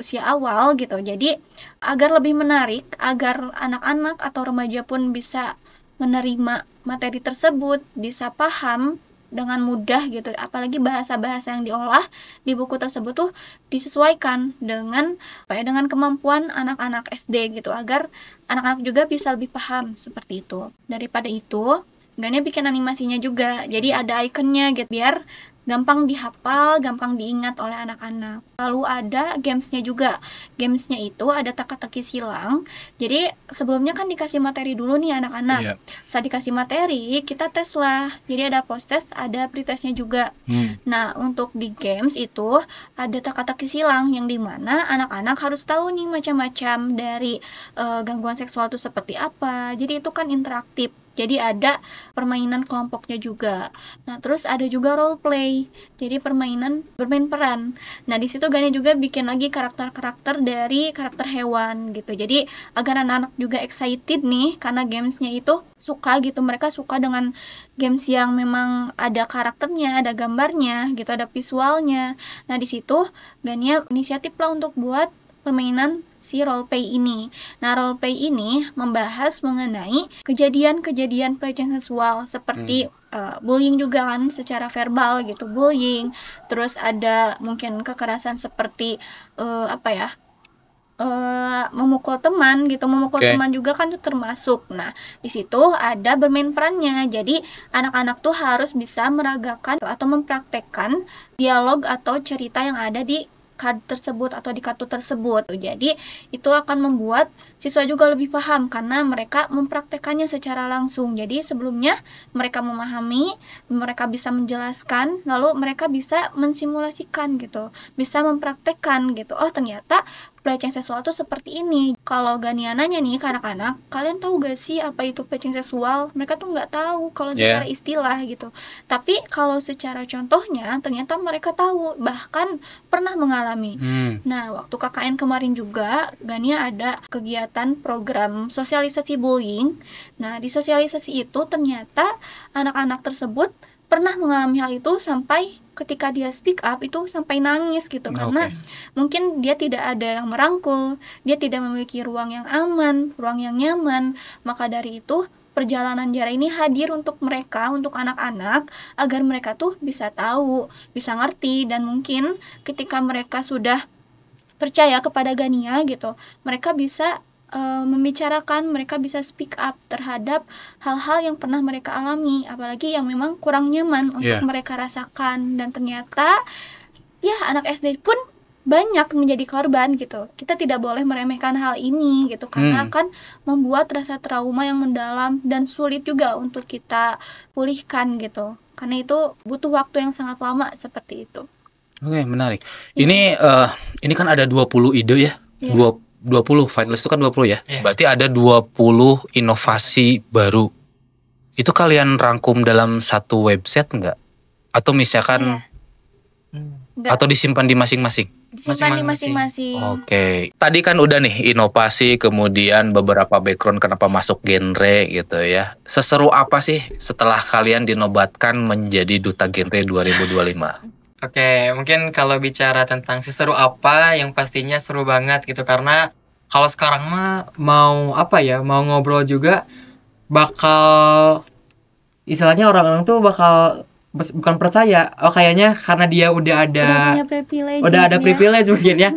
usia awal gitu. Jadi agar lebih menarik, agar anak-anak atau remaja pun bisa menerima materi tersebut, bisa paham dengan mudah gitu. Apalagi bahasa-bahasa yang diolah di buku tersebut tuh disesuaikan dengan dengan kemampuan anak-anak SD gitu, agar anak-anak juga bisa lebih paham seperti itu. Daripada itu, Gania bikin animasinya juga. Jadi ada ikonnya gitu biar gampang dihafal, gampang diingat oleh anak-anak. Lalu ada gamesnya juga. Gamesnya itu ada teka-teki silang. Jadi sebelumnya kan dikasih materi dulu nih anak-anak. Iya. Saat dikasih materi, kita tes lah. Jadi ada post test, ada pretestnya juga. Nah, untuk di games itu ada teka-teki silang yang dimana anak-anak harus tahu nih macam-macam dari gangguan seksual itu seperti apa. Jadi itu kan interaktif. Jadi ada permainan kelompoknya juga. Nah, terus ada juga role play. Jadi permainan bermain peran. Nah, di situ Gania juga bikin lagi karakter-karakter dari karakter hewan gitu. Jadi agar anak-anak juga excited nih karena gamesnya itu suka gitu. Mereka suka dengan games yang memang ada karakternya, ada gambarnya gitu, ada visualnya. Nah, di situ Gania inisiatif lah untuk buat permainan si roleplay ini. Nah, roleplay ini membahas mengenai kejadian-kejadian pelecehan seksual seperti bullying juga kan secara verbal gitu, bullying. Terus ada mungkin kekerasan seperti memukul teman gitu, memukul teman juga kan itu termasuk. Nah, di situ ada bermain perannya. Jadi anak-anak tuh harus bisa meragakan atau mempraktekkan dialog atau cerita yang ada di card tersebut atau di kartu tersebut. Jadi itu akan membuat siswa juga lebih paham karena mereka mempraktekannya secara langsung. Jadi sebelumnya mereka memahami, mereka bisa menjelaskan, lalu mereka bisa mensimulasikan gitu, bisa mempraktekkan gitu. Oh, ternyata pelecehan seksual itu seperti ini. Kalau Gania nanya nih ke anak-anak, kalian tahu gak sih apa itu pelecehan seksual? Mereka tuh nggak tahu kalau secara istilah gitu. Tapi kalau secara contohnya, ternyata mereka tahu, bahkan pernah mengalami. Nah, waktu KKN kemarin juga, Gania ada kegiatan program sosialisasi bullying. Nah, di sosialisasi itu ternyata anak-anak tersebut pernah mengalami hal itu sampai ketika dia speak up itu sampai nangis gitu, karena mungkin dia tidak ada yang merangkul, dia tidak memiliki ruang yang aman, ruang yang nyaman. Maka dari itu perjalanan jarak ini hadir untuk mereka, untuk anak-anak, agar mereka tuh bisa tahu, bisa ngerti, dan mungkin ketika mereka sudah percaya kepada Gania gitu, mereka bisa membicarakan, mereka bisa speak up terhadap hal-hal yang pernah mereka alami, apalagi yang memang kurang nyaman untuk mereka rasakan. Dan ternyata ya anak SD pun banyak menjadi korban gitu. Kita tidak boleh meremehkan hal ini gitu, karena akan membuat rasa trauma yang mendalam dan sulit juga untuk kita pulihkan gitu. Karena itu butuh waktu yang sangat lama seperti itu. Oke, menarik. Ini kan ada 20 ide ya. 20 finalis itu kan 20 ya. Iya. Berarti ada 20 inovasi baru. Itu kalian rangkum dalam satu website enggak? Atau misalkan Iya. Nggak, atau disimpan di masing-masing? disimpan di masing-masing. masing-masing. Oke. Tadi kan udah nih inovasi, kemudian beberapa background kenapa masuk genre gitu ya. Seseru apa sih setelah kalian dinobatkan menjadi duta genre 2025? Oke, mungkin kalau bicara tentang seseru apa, yang pastinya seru banget gitu. Karena kalau sekarang mah mau apa ya, mau ngobrol juga bakal istilahnya orang-orang tuh bakal bukan percaya. Oh kayaknya karena dia udah ada Udah punya privilege. udah ada mungkin ya. privilege mungkin ya.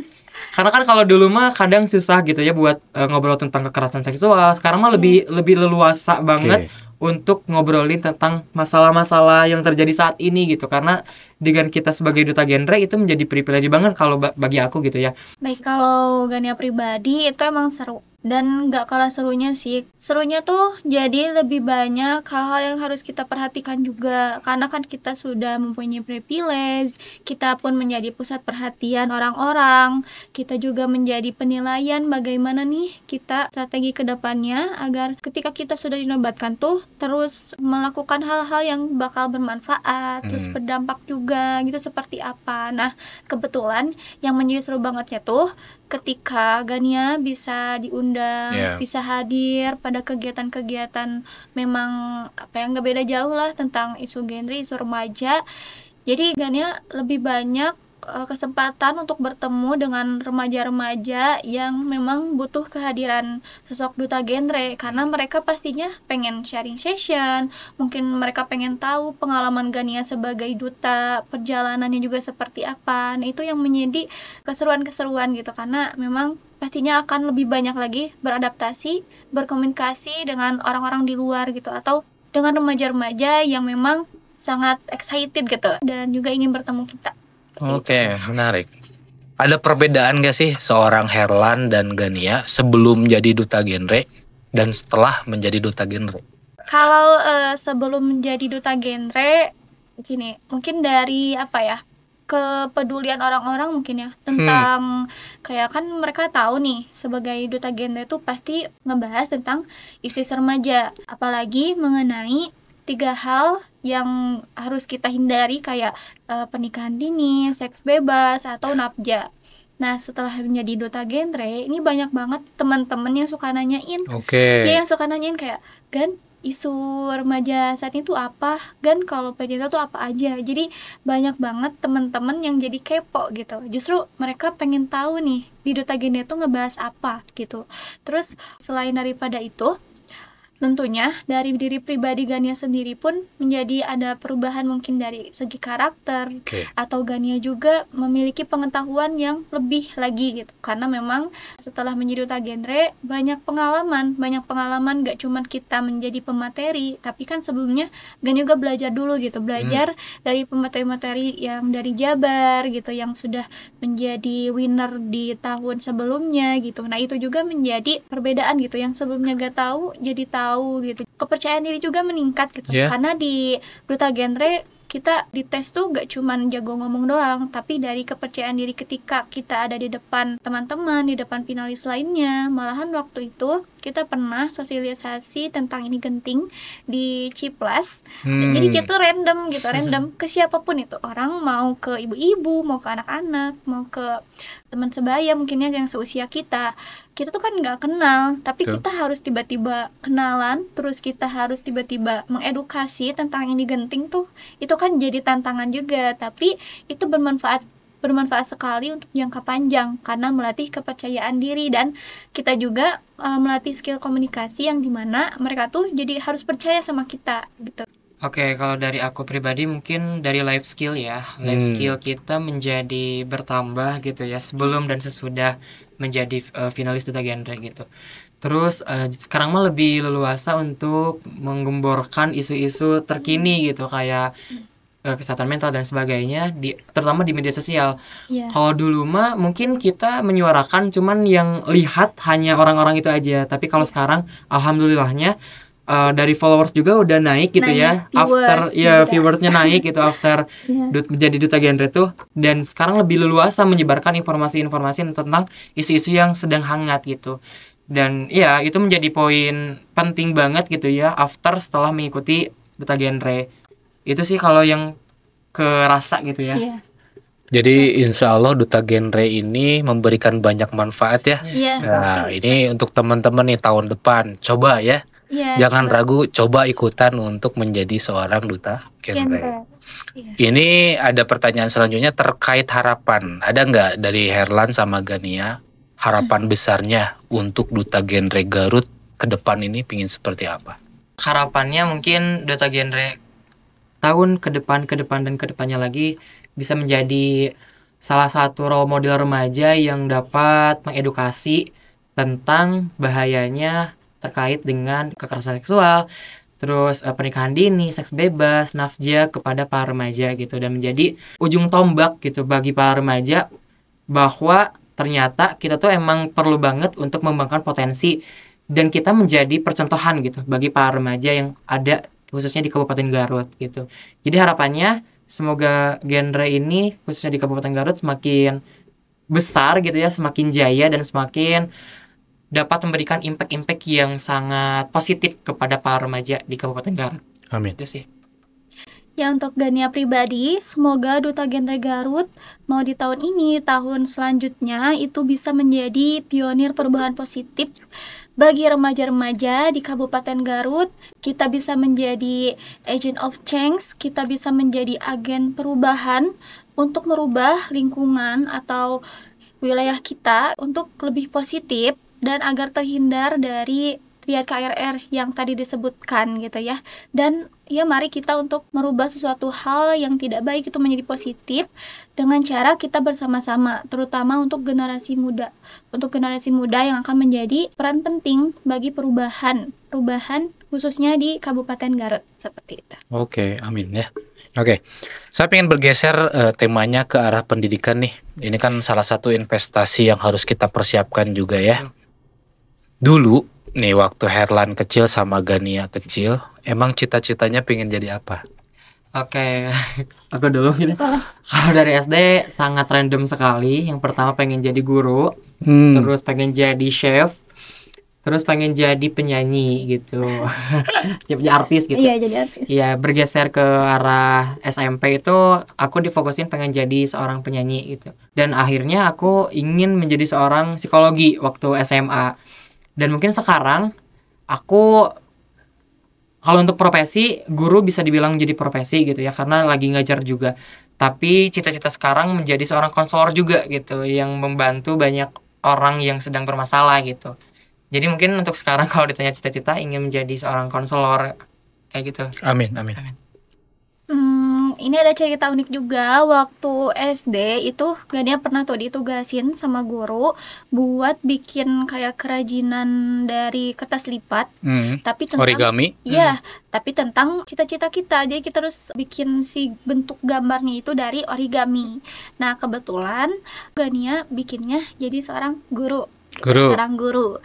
Karena kan kalau dulu mah kadang susah gitu ya buat ngobrol tentang kekerasan seksual. Sekarang mah lebih leluasa banget untuk ngobrolin tentang masalah-masalah yang terjadi saat ini gitu. Karena dengan kita sebagai duta genre itu menjadi privilege banget kalau bagi aku gitu ya. Baik, kalau Gania pribadi itu emang seru. Dan gak kalah serunya sih. Serunya tuh jadi lebih banyak hal-hal yang harus kita perhatikan juga. Karena kan kita sudah mempunyai privilege, kita pun menjadi pusat perhatian orang-orang. Kita juga menjadi penilaian bagaimana nih kita strategi ke depannya agar ketika kita sudah dinobatkan tuh terus melakukan hal-hal yang bakal bermanfaat, terus berdampak juga gitu seperti apa. Nah, kebetulan yang menjadi seru bangetnya tuh ketika Gania bisa diundang, bisa hadir pada kegiatan-kegiatan memang apa yang gak beda jauh lah tentang isu genre, isu remaja. Jadi Gania lebih banyak kesempatan untuk bertemu dengan remaja-remaja yang memang butuh kehadiran sosok duta genre karena mereka pastinya pengen sharing session, mungkin mereka pengen tahu pengalaman Gania sebagai duta, perjalanannya juga seperti apa. Nah, itu yang menjadi keseruan-keseruan gitu karena memang pastinya akan lebih banyak lagi beradaptasi, berkomunikasi dengan orang-orang di luar gitu atau dengan remaja-remaja yang memang sangat excited gitu dan juga ingin bertemu kita. Oke, menarik. Ada perbedaan gak sih seorang Herlan dan Gania sebelum jadi duta genre dan setelah menjadi duta genre? Kalau sebelum menjadi duta genre, gini, mungkin dari apa ya, kepedulian orang-orang mungkin ya tentang kayak kan mereka tahu nih sebagai duta genre itu pasti ngebahas tentang isu-isu remaja, apalagi mengenai 3 hal yang harus kita hindari kayak pernikahan dini, seks bebas, atau nafja. Nah, setelah menjadi duta genre, ini banyak banget teman-teman yang suka nanyain. Dia yang suka nanyain kayak, Gan, isu remaja saat ini tuh apa? Gan, kalau PJT tuh apa aja? Jadi banyak banget teman-teman yang jadi kepo gitu. Justru mereka pengen tahu nih di duta genre tuh ngebahas apa gitu. Terus selain daripada itu, tentunya dari diri pribadi Gania sendiri pun menjadi ada perubahan mungkin dari segi karakter atau Gania juga memiliki pengetahuan yang lebih lagi gitu karena memang setelah menjadi duta genre banyak pengalaman gak cuma kita menjadi pemateri tapi kan sebelumnya Gania juga belajar dulu gitu belajar dari pemateri-materi yang dari Jabar gitu yang sudah menjadi winner di tahun sebelumnya gitu. Nah itu juga menjadi perbedaan gitu yang sebelumnya gak tahu jadi tahu gitu. Kepercayaan diri juga meningkat gitu. Karena di duta genre kita dites tuh gak cuman jago ngomong doang, tapi dari kepercayaan diri ketika kita ada di depan teman-teman, di depan finalis lainnya. Malahan waktu itu kita pernah sosialisasi tentang ini genting di Ciplas. Jadi kita random gitu, random ke siapapun itu. Orang mau ke ibu-ibu, mau ke anak-anak, mau ke teman sebaya mungkin ya yang seusia kita. Kita tuh kan nggak kenal, tapi kita harus tiba-tiba kenalan, terus kita harus tiba-tiba mengedukasi tentang ini genting tuh. Itu kan jadi tantangan juga, tapi itu bermanfaat sekali untuk jangka panjang karena melatih kepercayaan diri dan kita juga melatih skill komunikasi yang dimana mereka tuh jadi harus percaya sama kita gitu. Oke, kalau dari aku pribadi mungkin dari life skill ya. Life skill kita menjadi bertambah gitu ya sebelum dan sesudah menjadi finalis duta genre gitu. Terus sekarang mah lebih leluasa untuk menggemborkan isu-isu terkini gitu kayak kesehatan mental dan sebagainya terutama di media sosial. Kalau dulu mah mungkin kita menyuarakan cuman yang lihat hanya orang-orang itu aja. Tapi kalau sekarang alhamdulillahnya dari followers juga udah naik gitu ya. Naik, After viewers juga. viewersnya naik gitu after Iya. menjadi duta genre tuh, dan sekarang lebih leluasa menyebarkan informasi-informasi tentang isu-isu yang sedang hangat gitu. Dan ya itu menjadi poin penting banget gitu ya after setelah mengikuti duta genre. Itu sih kalau yang kerasa gitu ya. Iya. Jadi insya Allah duta genre ini memberikan banyak manfaat ya. Iya, Nah, pasti. ini untuk teman-teman nih tahun depan, coba ya, Iya, jangan coba. ragu, coba ikutan untuk menjadi seorang duta genre. Genre. Iya. Ini ada pertanyaan selanjutnya terkait harapan. Ada nggak dari Herlan sama Gania harapan besarnya untuk duta genre Garut ke depan ini pingin seperti apa? Harapannya mungkin duta genre tahun ke depan dan ke depannya lagi bisa menjadi salah satu role model remaja yang dapat mengedukasi tentang bahayanya terkait dengan kekerasan seksual, terus pernikahan dini, seks bebas, nafja kepada para remaja gitu, dan menjadi ujung tombak gitu bagi para remaja bahwa ternyata kita tuh emang perlu banget untuk mengembangkan potensi dan kita menjadi percontohan gitu bagi para remaja yang ada khususnya di Kabupaten Garut gitu. Jadi harapannya semoga genre ini khususnya di Kabupaten Garut semakin besar gitu ya, semakin jaya dan semakin dapat memberikan impact-impact yang sangat positif kepada para remaja di Kabupaten Garut. Amin. Itu sih. Ya, untuk Gania pribadi, semoga duta genre Garut mau di tahun ini, tahun selanjutnya itu bisa menjadi pionir perubahan positif bagi remaja-remaja di Kabupaten Garut. Kita bisa menjadi agent of change, kita bisa menjadi agen perubahan untuk merubah lingkungan atau wilayah kita untuk lebih positif dan agar terhindar dari triad KRR yang tadi disebutkan gitu ya. Dan ya mari kita untuk merubah sesuatu hal yang tidak baik itu menjadi positif dengan cara kita bersama-sama, terutama untuk generasi muda. Untuk generasi muda yang akan menjadi peran penting bagi perubahan khususnya di Kabupaten Garut seperti itu. Oke, amin ya. Oke, saya ingin bergeser temanya ke arah pendidikan nih. Ini kan salah satu investasi yang harus kita persiapkan juga ya. Dulu nih waktu Herlan kecil sama Gania kecil, emang cita-citanya pengen jadi apa? Oke, aku dulu gitu. Kalau dari SD sangat random sekali. Yang pertama pengen jadi guru, terus pengen jadi chef, terus pengen jadi penyanyi gitu. Jadi artis gitu. Iya, jadi artis. Iya, bergeser ke arah SMP itu aku difokusin pengen jadi seorang penyanyi gitu. Dan akhirnya aku ingin menjadi seorang psikologi waktu SMA. Dan mungkin sekarang aku kalau untuk profesi guru bisa dibilang jadi profesi gitu ya, karena lagi ngajar juga. Tapi cita-cita sekarang menjadi seorang konselor juga gitu, yang membantu banyak orang yang sedang bermasalah gitu. Jadi mungkin untuk sekarang kalau ditanya cita-cita ingin menjadi seorang konselor kayak gitu. Amin, amin. Ini ada cerita unik juga. Waktu SD itu Gania pernah tuh ditugasin sama guru buat bikin kayak kerajinan dari kertas lipat, tapi tentang Origami. iya, tapi tentang cita-cita kita. Jadi kita harus bikin si bentuk gambarnya itu dari origami. Nah, kebetulan Gania bikinnya jadi seorang guru. Seorang guru.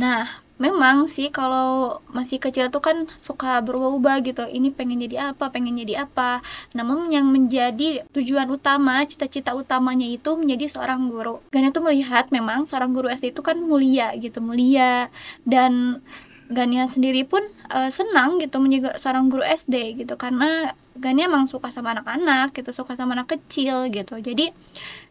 Nah, memang sih kalau masih kecil tuh kan suka berubah-ubah gitu. Ini pengen jadi apa, Namun yang menjadi tujuan utama, cita-cita utamanya itu menjadi seorang guru. Gania tuh melihat memang seorang guru SD itu kan mulia gitu, dan Gania sendiri pun senang gitu menjadi seorang guru SD gitu, karena Gania emang suka sama anak-anak gitu, suka sama anak kecil gitu. Jadi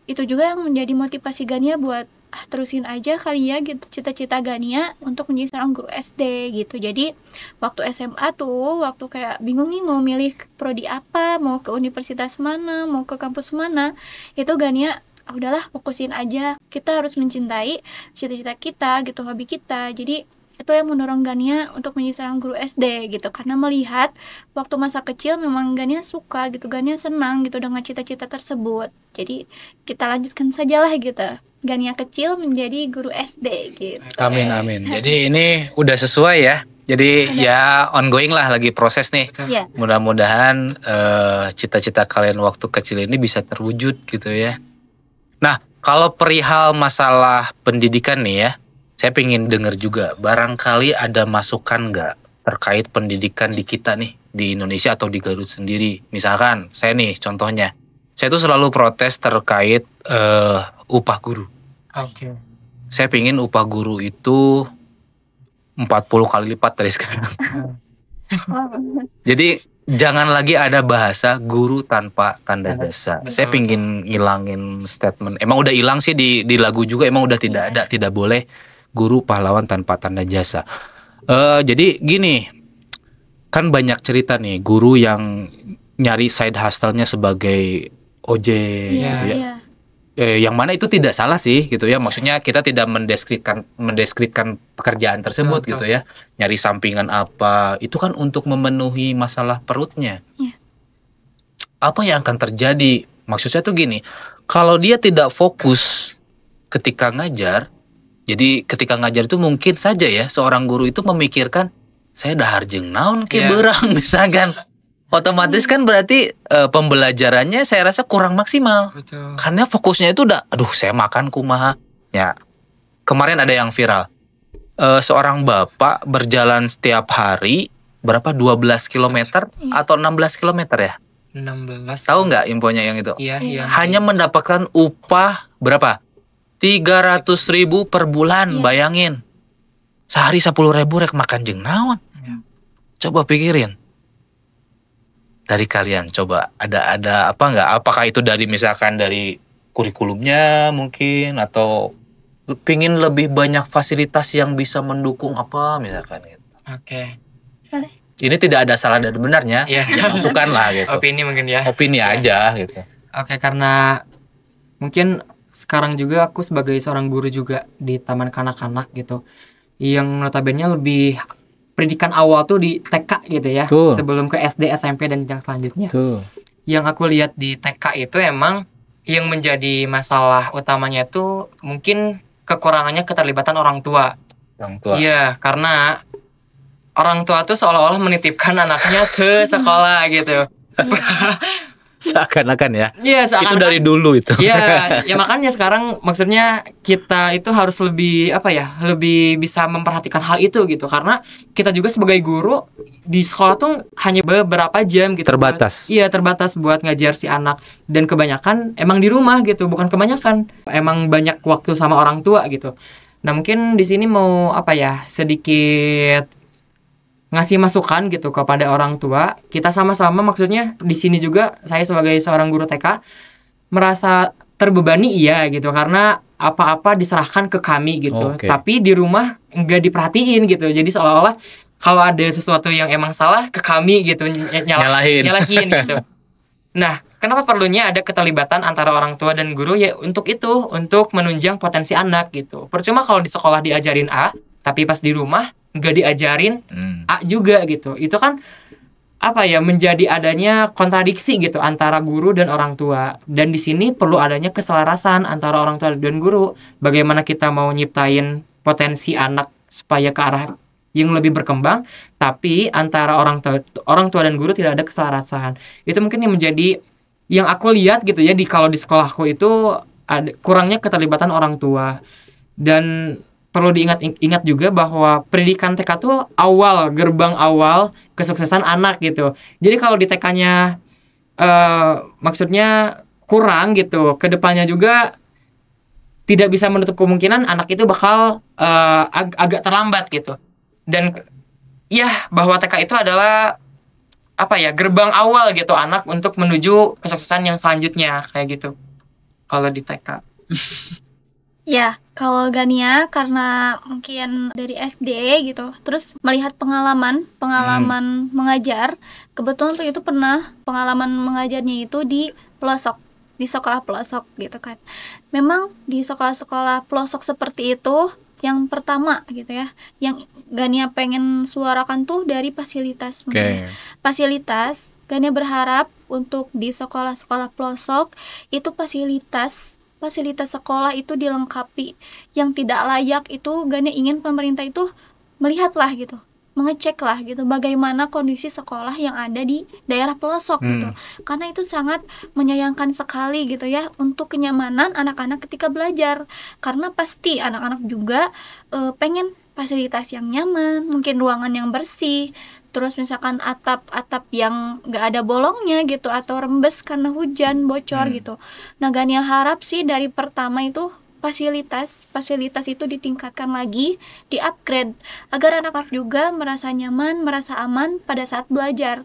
itu juga yang menjadi motivasi Gania buat terusin aja kali ya gitu cita-cita Gania untuk menjadi seorang guru SD gitu. Jadi waktu SMA tuh, waktu kayak bingung nih mau milih prodi apa, mau ke universitas mana, mau ke kampus mana, itu Gania udahlah fokusin aja, kita harus mencintai cita-cita kita gitu, hobi kita. Jadi itu yang mendorong Gania untuk menjadi seorang guru SD gitu, karena melihat waktu masa kecil memang Gania suka gitu, Gania senang gitu dengan cita-cita tersebut. Jadi kita lanjutkan sajalah gitu, Gania kecil menjadi guru SD gitu. Amin, amin. Jadi ini udah sesuai ya. Jadi ya ongoing lah, lagi proses nih. Iya. Mudah-mudahan cita-cita kalian waktu kecil ini bisa terwujud gitu ya. Nah, kalau perihal masalah pendidikan nih ya, saya pengen dengar juga, barangkali ada masukan nggak terkait pendidikan di kita nih di Indonesia atau di Garut sendiri. Misalkan saya nih contohnya, saya tuh selalu protes terkait upah guru. Oke. Saya pingin upah guru itu 40 kali lipat dari sekarang. Jadi jangan lagi ada bahasa guru tanpa tanda jasa. Betul, Saya pingin ngilangin statement. Emang udah hilang sih di lagu juga, emang udah tidak ada, tidak boleh guru pahlawan tanpa tanda jasa. Jadi gini, kan banyak cerita nih guru yang nyari side hustle-nya sebagai ojek gitu ya. Iya. Yang mana itu tidak salah sih gitu ya. Maksudnya kita tidak mendeskripsikan pekerjaan tersebut Betul. gitu ya. Nyari sampingan apa, itu kan untuk memenuhi masalah perutnya. Iya. Apa yang akan terjadi? Maksud saya tuh gini, kalau dia tidak fokus ketika ngajar, jadi ketika ngajar itu mungkin saja ya seorang guru itu memikirkan saya dahar jeung naon ke Iya. beurang misalkan. Otomatis kan berarti pembelajarannya saya rasa kurang maksimal. Betul. Karena fokusnya itu udah, aduh saya makan kumaha. Ya, kemarin ada yang viral. Seorang bapak berjalan setiap hari, berapa, 12 kilometer atau 16 kilometer ya? 16. Tahu nggak infonya yang itu? Iya, iya. Hanya mendapatkan upah berapa? 300.000 per bulan, Iya. bayangin. Sehari 10.000 rek makan jeung naon. Iya. Coba pikirin. Dari kalian coba ada apa nggak? Apakah itu dari misalkan dari kurikulumnya mungkin atau pingin lebih banyak fasilitas yang bisa mendukung apa misalkan gitu. Oke. Boleh. Ini tidak ada salah dan benarnya. Iya. Ya, masukan lah gitu. Opini mungkin ya. Opini aja gitu. Oke, karena mungkin sekarang juga aku sebagai seorang guru juga di taman kanak-kanak gitu, yang notabene lebih pendidikan awal tuh di TK gitu ya, Tuh. sebelum ke SD, SMP dan jenjang selanjutnya. Tuh. Yang aku lihat di TK itu emang yang menjadi masalah utamanya itu mungkin kekurangannya keterlibatan orang tua. Orang tua. Iya, karena orang tua tuh seolah-olah menitipkan anaknya ke sekolah gitu. Seakan-akan ya. Iya, Itu seakan-akan. dari dulu itu. Iya, ya makanya sekarang maksudnya kita itu harus lebih lebih bisa memperhatikan hal itu gitu, karena kita juga sebagai guru di sekolah tuh hanya beberapa jam gitu. Terbatas. Iya, terbatas buat ngajar si anak, dan kebanyakan emang di rumah gitu, bukan kebanyakan. Emang banyak waktu sama orang tua gitu. Nah, mungkin di sini mau sedikit ngasih masukan gitu kepada orang tua. Kita sama-sama, maksudnya di sini juga saya sebagai seorang guru TK merasa terbebani gitu, karena apa-apa diserahkan ke kami gitu. Oke. Tapi di rumah nggak diperhatiin gitu. Jadi seolah-olah kalau ada sesuatu yang emang salah ke kami gitu, Nyalahin. gitu. Nah, kenapa perlunya ada keterlibatan antara orang tua dan guru ya, untuk menunjang potensi anak gitu. Percuma kalau di sekolah diajarin A, tapi pas di rumah nggak diajarin A juga gitu. Itu kan menjadi adanya kontradiksi gitu antara guru dan orang tua. Dan di sini perlu adanya keselarasan antara orang tua dan guru. Bagaimana kita mau nyiptain potensi anak supaya ke arah yang lebih berkembang, tapi antara orang tua dan guru tidak ada keselarasan. Itu mungkin yang menjadi yang aku lihat gitu ya, kalau di sekolahku itu ada kurangnya keterlibatan orang tua. Dan perlu diingat juga bahwa pendidikan TK itu gerbang awal kesuksesan anak gitu. Jadi kalau di TK-nya maksudnya kurang gitu, kedepannya juga tidak bisa menutup kemungkinan anak itu bakal agak terlambat gitu. Dan ya, bahwa TK itu adalah gerbang awal gitu anak untuk menuju kesuksesan yang selanjutnya kayak gitu. Kalau di TK. Ya, kalau Gania karena mungkin dari SD gitu, terus melihat pengalaman mengajar, kebetulan tuh itu pernah pengalaman mengajarnya itu di pelosok, di sekolah pelosok gitu kan. Memang di sekolah-sekolah pelosok seperti itu, yang pertama gitu ya, yang Gania pengen suarakan tuh dari fasilitas. Fasilitas, Gania berharap untuk di sekolah-sekolah pelosok itu fasilitas sekolah itu dilengkapi. Yang tidak layak itu Gania ingin pemerintah itu melihatlah gitu, mengeceklah gitu bagaimana kondisi sekolah yang ada di daerah pelosok gitu. Karena itu sangat menyayangkan sekali gitu ya untuk kenyamanan anak-anak ketika belajar. Karena pasti anak-anak juga pengen fasilitas yang nyaman, mungkin ruangan yang bersih, terus misalkan atap yang nggak ada bolongnya gitu, atau rembes karena hujan bocor gitu. Nah, Gania harap sih dari pertama itu fasilitas itu ditingkatkan lagi, di-upgrade agar anak-anak juga merasa nyaman, merasa aman pada saat belajar.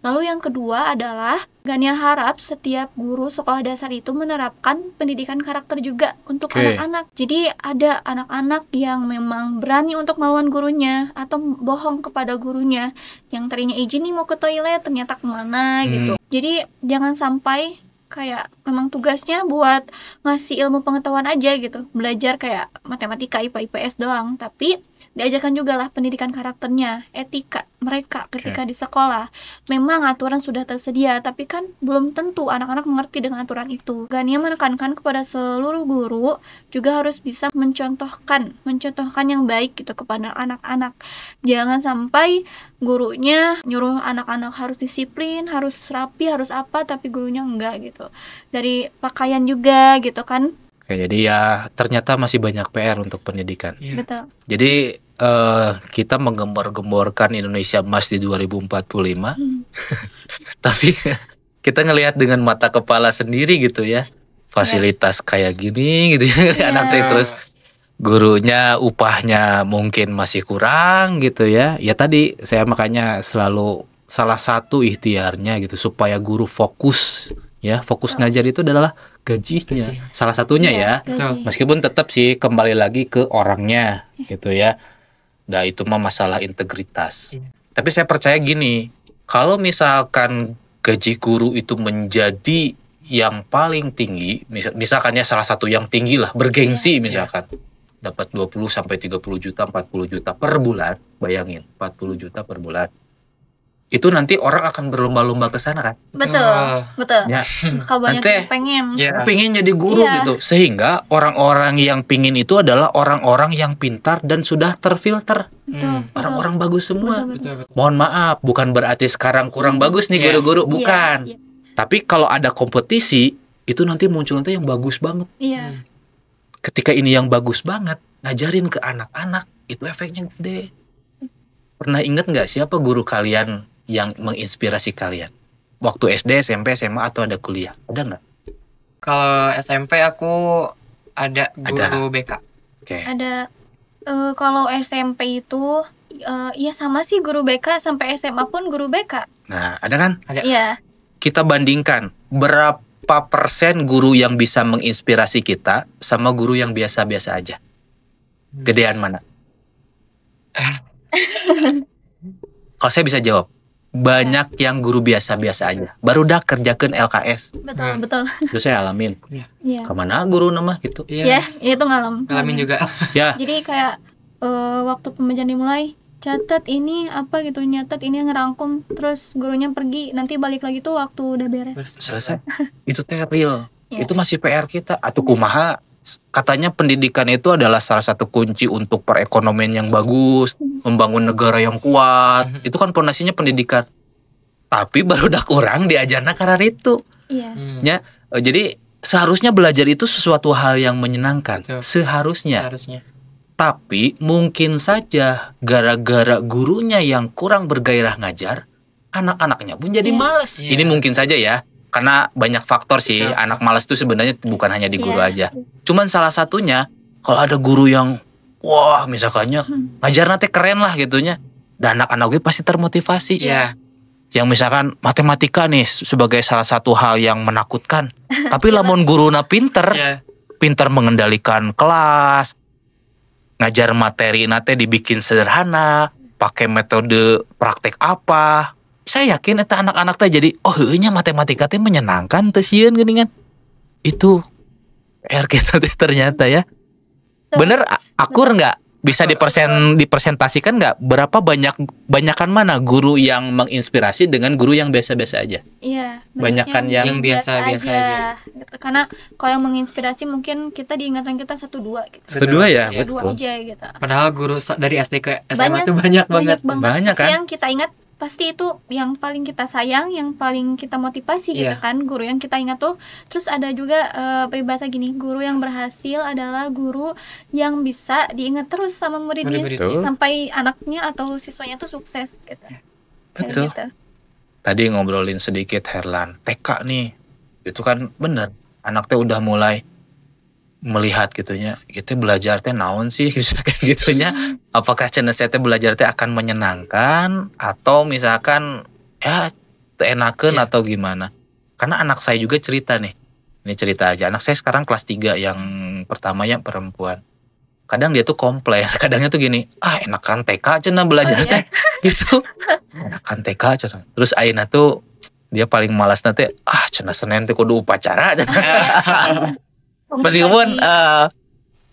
Lalu yang kedua adalah Gania harap setiap guru sekolah dasar itu menerapkan pendidikan karakter juga untuk anak-anak. Jadi ada anak-anak yang memang berani untuk melawan gurunya atau bohong kepada gurunya, yang tadinya izin nih mau ke toilet ternyata kemana gitu. Jadi jangan sampai kayak memang tugasnya buat ngasih ilmu pengetahuan aja gitu, belajar kayak matematika, IPA, IPS doang, tapi diajarkan juga lah pendidikan karakternya, etika mereka ketika di sekolah. Memang aturan sudah tersedia, tapi kan belum tentu anak-anak mengerti dengan aturan itu. Gania menekankan kepada seluruh guru juga harus bisa mencontohkan yang baik gitu kepada anak-anak. Jangan sampai gurunya nyuruh anak-anak harus disiplin, harus rapi, harus apa, tapi gurunya enggak gitu. Dari pakaian juga gitu kan. Oke, jadi ya ternyata masih banyak PR untuk pendidikan. Betul. Jadi kita menggembor-gemborkan Indonesia Emas di 2045, tapi kita ngelihat dengan mata kepala sendiri gitu ya, fasilitas kayak gini gitu ya, anak terus gurunya upahnya mungkin masih kurang gitu ya. Ya tadi saya makanya selalu salah satu ikhtiarnya gitu supaya guru fokus ya, fokus ngajar itu adalah gajinya. Salah satunya ya. Meskipun tetap sih kembali lagi ke orangnya gitu ya. Nah itu mah masalah integritas. Tapi saya percaya gini, kalau misalkan gaji guru itu menjadi yang paling tinggi, misalkan ya salah satu yang tinggi lah, bergengsi misalkan, dapat 20 sampai 30 juta, 40 juta per bulan, bayangin 40 juta per bulan. Itu nanti orang akan berlomba-lomba ke sana kan? Betul. Ya. Kalau banyak yang pengen jadi guru gitu. Sehingga orang-orang yang pingin itu adalah orang-orang yang pintar dan sudah terfilter. Orang-orang bagus semua. Betul. Mohon maaf, bukan berarti sekarang kurang bagus nih guru-guru, bukan. Tapi kalau ada kompetisi, itu nanti muncul nanti yang bagus banget. Ketika ini yang bagus banget, ngajarin ke anak-anak, itu efeknya gede. Pernah ingat nggak siapa guru kalian yang menginspirasi kalian? Waktu SD, SMP, SMA, atau ada kuliah? Ada nggak? Kalau SMP aku ada guru BK. Ada. Kalau SMP itu, ya sama sih guru BK, sampai SMA pun guru BK. Nah, ada kan? Ada. Iya. Kita bandingkan, berapa persen guru yang bisa menginspirasi kita sama guru yang biasa-biasa aja? Gedean mana? Kalau saya bisa jawab, banyak yang guru biasa-biasa aja. Baru dah kerjakan LKS. Betul. Itu saya alamin. Iya. Kemana guru nama gitu? Iya, itu ngalamin juga. Ya. Jadi kayak waktu pembelajaran dimulai, catat ini apa gitu, nyatet ini, ngerangkum, terus gurunya pergi, nanti balik lagi tuh waktu udah beres. Selesai. Itu real. Itu masih PR kita. Atau kumaha? Katanya pendidikan itu adalah salah satu kunci untuk perekonomian yang bagus, membangun negara yang kuat. Itu kan fondasinya pendidikan. Tapi baru dak kurang diajarna karena itu. Ya, jadi seharusnya belajar itu sesuatu hal yang menyenangkan. Seharusnya. Tapi mungkin saja gara-gara gurunya yang kurang bergairah ngajar, anak-anaknya pun jadi malas. Ini mungkin saja ya. Karena banyak faktor sih, anak malas itu sebenarnya bukan hanya di guru aja. Cuman salah satunya, kalau ada guru yang, wah misalkannya, ngajar nanti keren lah gitunya, dan anak-anak gue pasti termotivasi. Yang misalkan matematika nih sebagai salah satu hal yang menakutkan. Tapi lamun guruna pinter mengendalikan kelas, ngajar materi nanti dibikin sederhana, pakai metode praktek apa. Saya yakin eta anak-anak teh jadi heunya matematika teh menyenangkan teh sieun geuningan. Itu PR kita teh ternyata ya. Bener akur enggak? Bisa dipresentasikan enggak berapa banyakan mana guru yang menginspirasi dengan guru yang biasa-biasa aja? Iya, banyakan yang biasa-biasa aja. Gitu. Karena kalau yang menginspirasi mungkin kita diingatan kita 1-2 gitu. 1-2 ya, betul. 2 aja gitu. Padahal guru dari SD ke SMA tuh banyak banget. Banyak kan? Yang kita ingat pasti itu yang paling kita sayang, yang paling kita motivasi gitu Iya. kan, guru yang kita ingat tuh. Terus ada juga peribahasa gini, guru yang berhasil adalah guru yang bisa diingat terus sama muridnya Murid-murid. Betul. sampai anaknya atau siswanya tuh sukses gitu. Kayak Betul. gitu. Tadi ngobrolin sedikit Herlan, TK nih, itu kan bener, anak teh udah mulai melihat gitunya, kita belajar teh naon sih, bisa kayak gitunya. Apakah cenah saya teh belajar teh akan menyenangkan atau misalkan ya teenakeun Iya. atau gimana? Karena anak saya juga cerita nih. Ini cerita aja. Anak saya sekarang kelas 3 yang pertamanya perempuan. Kadang dia tuh komplain, kadangnya tuh gini, enakan TK cenah belajar Oh, iya. teh gitu. Enakan TK cenah. Terus ayeuna tuh dia paling malas nanti cenah Senin teh kudu upacara cenah. Meskipun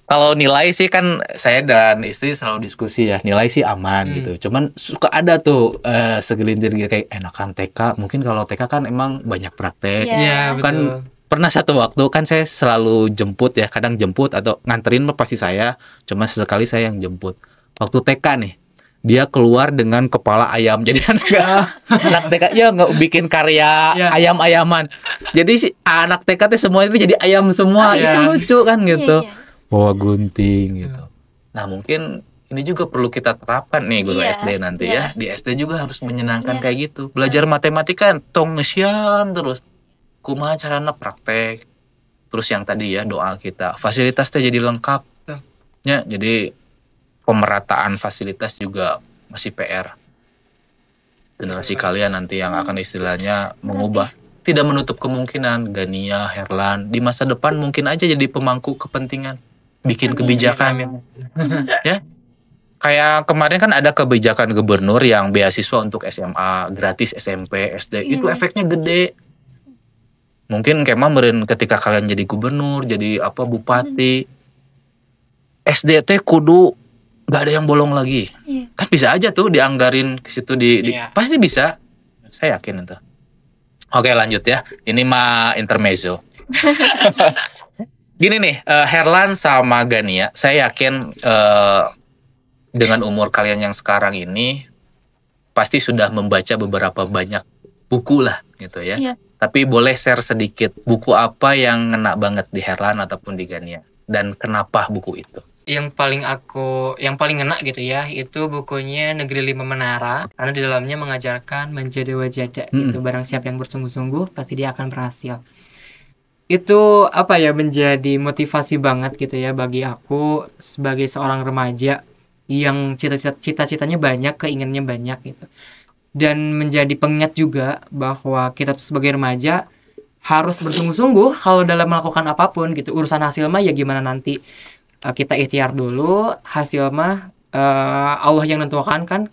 kalau nilai sih kan saya dan istri selalu diskusi ya, nilai sih aman gitu. Cuman suka ada tuh segelintir gitu kayak enakan TK. Mungkin kalau TK kan emang banyak praktek. Iya. Iya, Kan betul. pernah satu waktu kan saya selalu jemput ya, kadang jemput atau nganterin mah pasti saya, cuma sesekali saya yang jemput. Waktu TK nih, dia keluar dengan kepala ayam. Jadi anak TK ya nggak bikin karya Iya. ayam-ayaman. Jadi si anak TK teh semua itu jadi ayam semua. Iya. Itu lucu kan gitu. Iya, iya. Bawa gunting gitu. Nah, mungkin ini juga perlu kita terapkan nih guru Iya, SD nanti iya. ya. Di SD juga harus menyenangkan Iya. kayak gitu. Belajar matematika tong ngesian terus. Kumaha carana praktek. Terus yang tadi ya doa kita. Fasilitas teh jadi lengkap. Betul. Ya, jadi pemerataan fasilitas juga masih PR. Generasi kalian nanti yang akan istilahnya mengubah. Tidak menutup kemungkinan Gania, Herlan di masa depan mungkin aja jadi pemangku kepentingan, bikin kebijakan. Ya. Kayak kemarin kan ada kebijakan gubernur yang beasiswa untuk SMA, gratis SMP, SD. Iya. Itu efeknya gede. Mungkin kemah meureun ketika kalian jadi gubernur, jadi bupati, SD teh kudu nggak ada yang bolong lagi. Iya. Kan bisa aja tuh dianggarin ke situ Iya. pasti bisa. Saya yakin itu. Oke, lanjut ya. Ini mah intermezzo. Gini nih, Herlan sama Gania, saya yakin dengan umur kalian yang sekarang ini pasti sudah membaca beberapa banyak buku lah gitu ya. Iya. Tapi boleh share sedikit buku apa yang ngena banget di Herlan ataupun di Gania dan kenapa buku itu? Yang paling ngena gitu ya, itu bukunya Negeri Lima Menara, karena di dalamnya mengajarkan menjadi wajada gitu. Barang siapa yang bersungguh-sungguh pasti dia akan berhasil. Itu menjadi motivasi banget gitu ya bagi aku sebagai seorang remaja yang cita-citanya banyak, keinginannya banyak gitu. Dan menjadi pengingat juga bahwa kita tuh sebagai remaja harus bersungguh-sungguh kalau dalam melakukan apapun gitu. Urusan hasil mah ya gimana nanti. Kita ikhtiar dulu, hasil mah Allah yang nentukan kan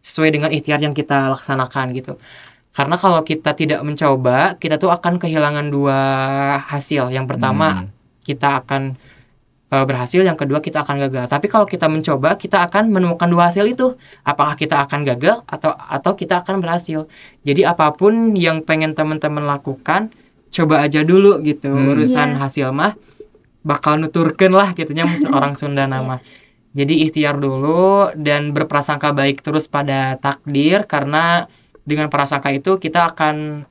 sesuai dengan ikhtiar yang kita laksanakan gitu. Karena kalau kita tidak mencoba, kita tuh akan kehilangan dua hasil. Yang pertama kita akan berhasil, yang kedua kita akan gagal. Tapi kalau kita mencoba, kita akan menemukan dua hasil itu. Apakah kita akan gagal atau kita akan berhasil. Jadi apapun yang pengen teman-teman lakukan, coba aja dulu gitu. Urusan Iya. hasil mah bakal nuturkeun lah gitunya orang Sunda nama. Jadi ikhtiar dulu dan berprasangka baik terus pada takdir, karena dengan prasangka itu kita akan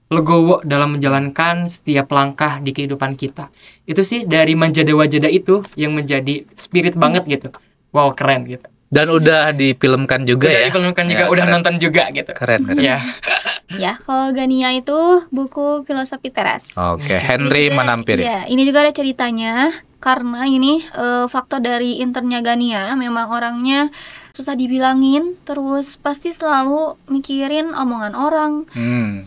legowo dalam menjalankan setiap langkah di kehidupan kita. Itu sih dari Manjada-Wajada itu yang menjadi spirit banget gitu. Wow, keren gitu. Dan udah difilmkan juga Udah ya. difilmkan juga, Ya, udah keren. nonton juga gitu. Keren. Ya. Ya, kalau Gania itu buku Filosofi Teras. Oke, Henry Ini juga- Manampiri. Iya, ini juga ada ceritanya karena ini faktor dari internnya Gania, memang orangnya susah dibilangin, terus pasti selalu mikirin omongan orang.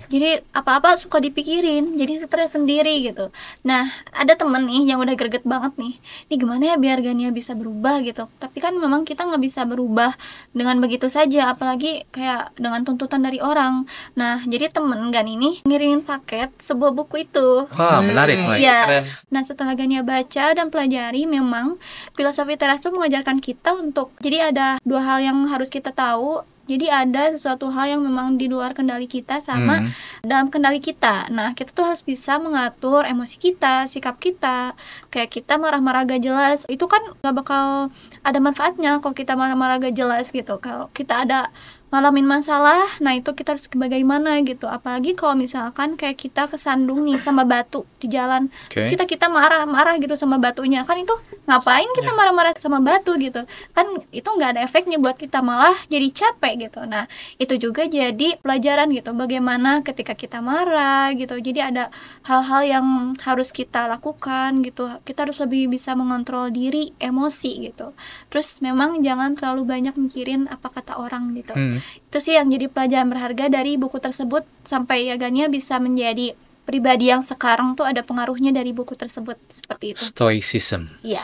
Jadi apa-apa suka dipikirin, jadi stres sendiri gitu. Nah, ada temen nih yang udah greget banget nih. Ini gimana ya biar Gania bisa berubah gitu. Tapi kan memang kita nggak bisa berubah dengan begitu saja, apalagi kayak dengan tuntutan dari orang. Nah, jadi temen Gani ini ngirimin paket sebuah buku itu. Wah, menarik. Iya. Keren. Nah, setelah Gania baca dan pelajari, memang filosofi teras itu mengajarkan kita untuk, jadi ada dua hal yang harus kita tahu. Jadi ada sesuatu hal yang memang di luar kendali kita sama dalam kendali kita. Nah, kita tuh harus bisa mengatur emosi kita, sikap kita. Kayak kita marah-marah gak jelas, itu kan gak bakal ada manfaatnya kalau kita marah-marah gak jelas gitu. Kalau kita ada ngalamin masalah, nah itu kita harus bagaimana gitu. Apalagi kalau misalkan kayak kita kesandung nih sama batu di jalan, terus kita marah-marah gitu sama batunya, kan itu ngapain kita marah-marah sama batu gitu, kan itu nggak ada efeknya buat kita, malah jadi capek gitu. Nah itu juga jadi pelajaran gitu, bagaimana ketika kita marah gitu. Jadi ada hal-hal yang harus kita lakukan gitu, kita harus lebih bisa mengontrol diri, emosi gitu. Terus memang jangan terlalu banyak mikirin apa kata orang gitu. Itu sih yang jadi pelajaran berharga dari buku tersebut, sampai ya Gania bisa menjadi pribadi yang sekarang tuh ada pengaruhnya dari buku tersebut, seperti itu. Stoicism. Iya.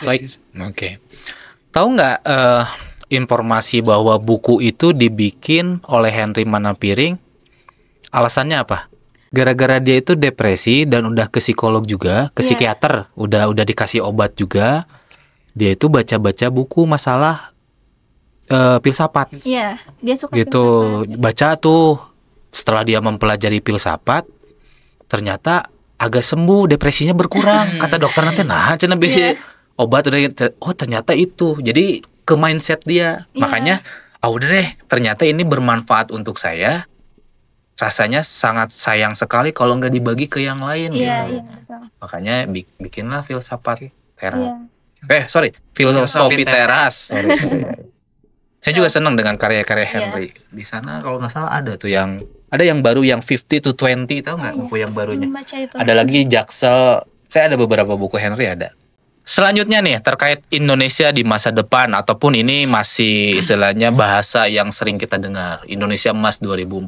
Oke. Tahu nggak informasi bahwa buku itu dibikin oleh Henry Manapiring? Alasannya apa? Gara-gara dia itu depresi dan udah ke psikolog juga, ke psikiater, udah dikasih obat juga. Dia itu baca-baca buku masalah filsafat. Iya, dia suka gitu. filsafat. Baca tuh, setelah dia mempelajari filsafat, ternyata agak sembuh, depresinya berkurang. Kata dokter nanti, nah cenah bisi obat udah, oh ternyata itu. Jadi ke mindset dia. Makanya, udah deh, ternyata ini bermanfaat untuk saya. Rasanya sangat sayang sekali kalau nggak dibagi ke yang lain gitu. Iya, betul. Makanya bikinlah filsafat teras. Iya. Filosofi teras. Sorry. Saya juga senang dengan karya-karya Henry. Di sana kalau nggak salah ada yang baru yang 50 to 20, tahu nggak buku yang barunya? Baca itu. Ada lagi Jaksel. Saya ada beberapa buku Henry ada. Selanjutnya nih terkait Indonesia di masa depan, ataupun ini masih istilahnya bahasa yang sering kita dengar, Indonesia Emas 2045.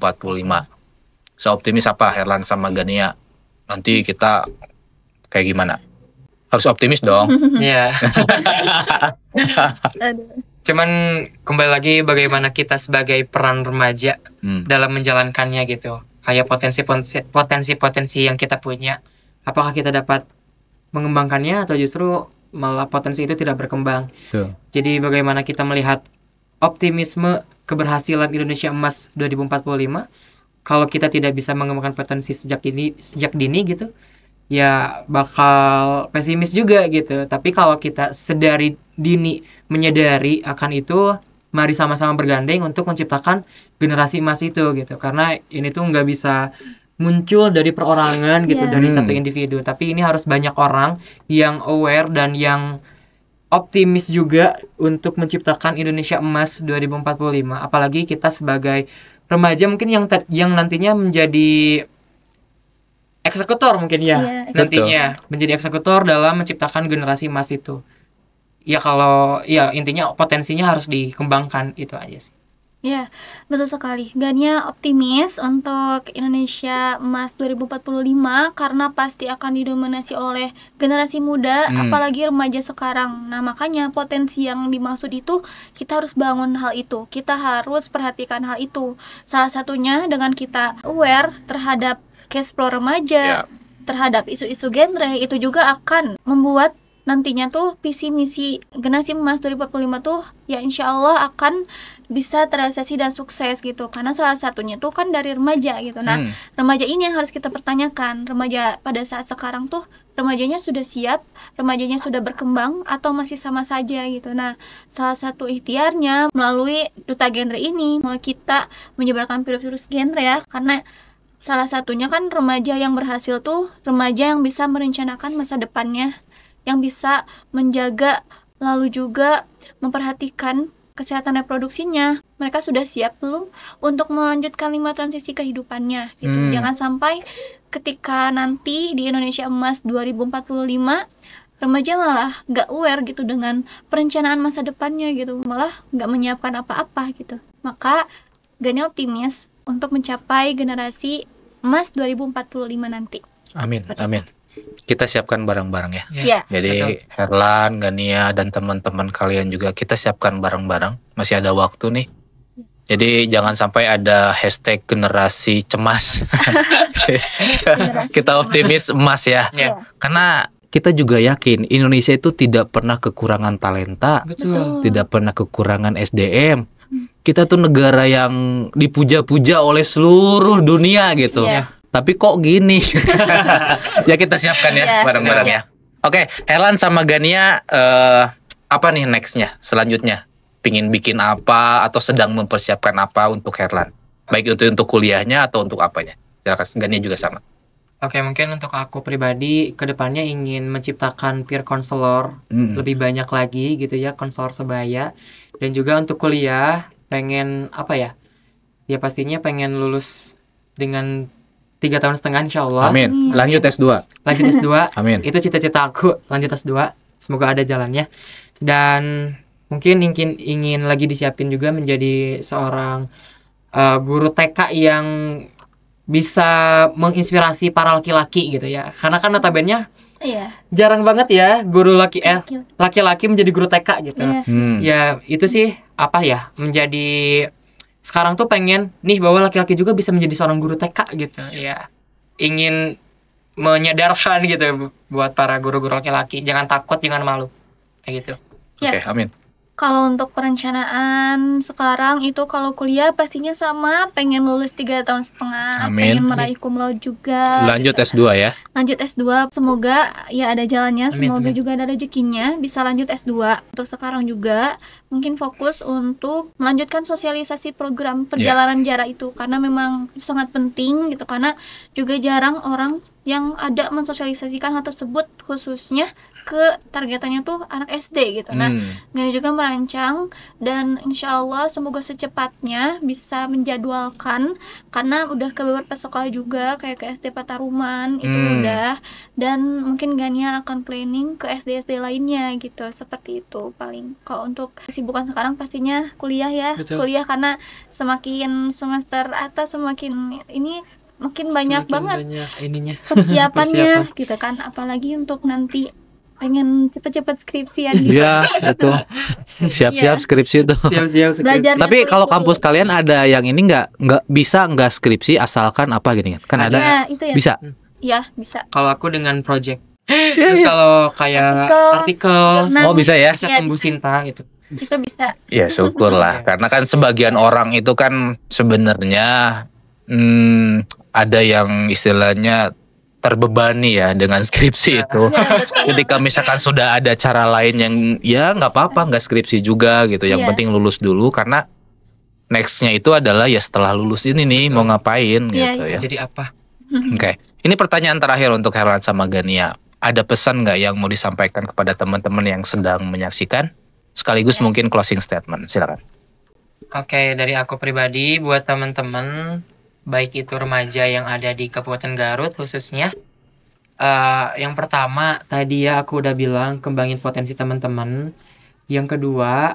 Seoptimis apa Herlan sama Gania? Nanti kita kayak gimana? Harus optimis dong. Iya. Aduh. Cuman kembali lagi bagaimana kita sebagai peran remaja dalam menjalankannya gitu. Kayak potensi-potensi yang kita punya, apakah kita dapat mengembangkannya atau justru malah potensi itu tidak berkembang. Tuh. Jadi bagaimana kita melihat optimisme keberhasilan Indonesia Emas 2045 kalau kita tidak bisa mengembangkan potensi sejak dini gitu, ya bakal pesimis juga gitu. Tapi kalau kita sedari dini menyadari akan itu, mari sama-sama bergandeng untuk menciptakan generasi emas itu gitu. Karena ini tuh nggak bisa muncul dari perorangan gitu, dari satu individu. Tapi ini harus banyak orang yang aware dan yang optimis juga untuk menciptakan Indonesia Emas 2045. Apalagi kita sebagai remaja mungkin yang nantinya menjadi eksekutor mungkin nantinya menjadi eksekutor dalam menciptakan generasi emas itu. Ya kalau intinya potensinya harus dikembangkan, itu aja sih. Ya, betul sekali. Gania optimis untuk Indonesia Emas 2045 karena pasti akan didominasi oleh generasi muda, apalagi remaja sekarang. Nah, makanya potensi yang dimaksud itu kita harus bangun hal itu. Kita harus perhatikan hal itu. Salah satunya dengan kita aware terhadap cash flow remaja, terhadap isu-isu genre, itu juga akan membuat nantinya tuh visi misi generasi emas 2045 tuh ya insya Allah akan bisa terrealisasi dan sukses gitu, karena salah satunya tuh kan dari remaja gitu. Nah remaja ini yang harus kita pertanyakan, remaja pada saat sekarang tuh remajanya sudah siap, remajanya sudah berkembang atau masih sama saja gitu. Nah salah satu ikhtiarnya melalui duta genre ini mau kita menyebarkan virus genre ya, karena salah satunya kan remaja yang berhasil tuh remaja yang bisa merencanakan masa depannya, yang bisa menjaga lalu juga memperhatikan kesehatan reproduksinya. Mereka sudah siap belum untuk melanjutkan 5 transisi kehidupannya gitu. Jangan sampai ketika nanti di Indonesia Emas 2045 remaja malah gak aware gitu dengan perencanaan masa depannya gitu, malah gak menyiapkan apa-apa gitu. Maka Gania optimis untuk mencapai generasi emas 2045 nanti. Amin, amin. Kita siapkan barang-barang ya. Iya. Jadi Herlan, Gania, dan teman-teman kalian juga kita siapkan barang-barang. Masih ada waktu nih. Jadi jangan sampai ada hashtag generasi cemas. Kita optimis emas ya. Karena kita juga yakin Indonesia itu tidak pernah kekurangan talenta. Betul. Tidak pernah kekurangan SDM. Kita tuh negara yang dipuja-puja oleh seluruh dunia gitu. Tapi kok gini? Ya kita siapkan ya barang-barangnya. Oke, Herlan sama Gania, apa nih nextnya, selanjutnya? pingin bikin apa atau sedang mempersiapkan apa untuk Herlan? Baik itu untuk kuliahnya atau untuk apanya? Silakan, Gania juga sama. Oke, mungkin untuk aku pribadi kedepannya ingin menciptakan peer counselor lebih banyak lagi gitu ya, konselor sebaya. Dan juga untuk kuliah pengen apa ya? Ya pastinya pengen lulus dengan 3 tahun setengah insya Allah. Amin. Lanjut S2. Lanjut S2. Amin. Itu cita-cita aku, lanjut S2. Semoga ada jalannya. Dan mungkin ingin lagi disiapin juga menjadi seorang guru TK yang bisa menginspirasi para laki-laki gitu ya. Karena kan notabene Iya. jarang banget ya guru laki-laki menjadi guru TK gitu. Iya. Ya itu sih apa ya, menjadi sekarang tuh pengen nih bahwa laki-laki juga bisa menjadi seorang guru TK gitu ya. Ingin menyadarkan gitu buat para guru-guru laki-laki, jangan takut, jangan malu kayak gitu. Oke, amin. Kalau untuk perencanaan sekarang itu kalau kuliah pastinya sama, pengen lulus 3 tahun setengah, Amin. pengen meraih cum laude juga. Lanjut gitu. S2 ya. Lanjut S2, semoga ya ada jalannya, Amin, semoga amin. juga ada rezekinya bisa lanjut S2. Untuk sekarang juga mungkin fokus untuk melanjutkan sosialisasi program perjalanan jarak itu karena memang sangat penting gitu, karena juga jarang orang yang ada mensosialisasikan hal tersebut khususnya ke targetannya tuh anak SD gitu. Nah, Gani juga merancang dan insya Allah semoga secepatnya bisa menjadwalkan karena udah ke beberapa sekolah juga kayak ke SD Pataruman itu udah, dan mungkin Gania akan planning ke SD-SD lainnya gitu, seperti itu paling. Kalau untuk kesibukan sekarang pastinya kuliah ya. Betul. Kuliah karena semakin semester atas semakin ini makin banyak Semakin banget banyak ininya. persiapannya gitu kan, apalagi untuk nanti pengen cepet-cepet skripsian gitu. Iya, itu. Siap-siap Iya. skripsi itu. Siap-siap Belajar. Tapi Yang kalau dulu. kampus kalian ada yang ini nggak bisa nggak skripsi asalkan apa gini kan? Kan ada. Ya, itu ya. Bisa. Ya, bisa. Kalau aku dengan project. Terus kalau kayak artikel, jurnal, Oh, bisa ya? bisa Ya, Tembus Cinta gitu. itu bisa. Ya syukurlah. Karena kan sebagian orang itu kan sebenarnya ada yang istilahnya terbebani ya dengan skripsi itu. Ketika misalkan sudah ada cara lain yang ya nggak apa-apa nggak skripsi juga gitu. Yang Iya. penting lulus dulu karena nextnya itu adalah ya setelah lulus ini nih mau ngapain Iya, gitu ya. Jadi apa? Oke, ini pertanyaan terakhir untuk Herlan sama Gania. Ada pesan nggak yang mau disampaikan kepada teman-teman yang sedang menyaksikan? Sekaligus mungkin closing statement, silakan. Oke, dari aku pribadi buat teman-teman baik itu remaja yang ada di Kabupaten Garut khususnya, yang pertama tadi ya aku udah bilang kembangin potensi teman-teman. Yang kedua,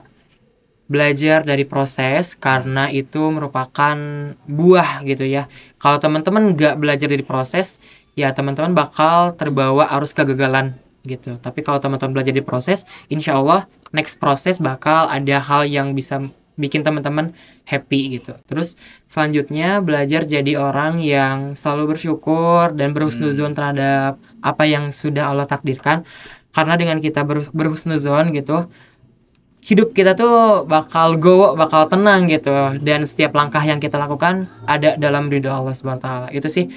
belajar dari proses karena itu merupakan buah gitu ya. Kalau teman-teman nggak belajar dari proses, ya teman-teman bakal terbawa arus kegagalan gitu. Tapi kalau teman-teman belajar dari proses, insya Allah next proses bakal ada hal yang bisa bikin teman-teman happy gitu. Terus selanjutnya belajar jadi orang yang selalu bersyukur dan berhusnuzon terhadap apa yang sudah Allah takdirkan. Karena dengan kita berhusnuzon gitu, hidup kita tuh bakal gowo, bakal tenang gitu. Dan setiap langkah yang kita lakukan ada dalam ridho Allah Subhanahu wa taala. Itu sih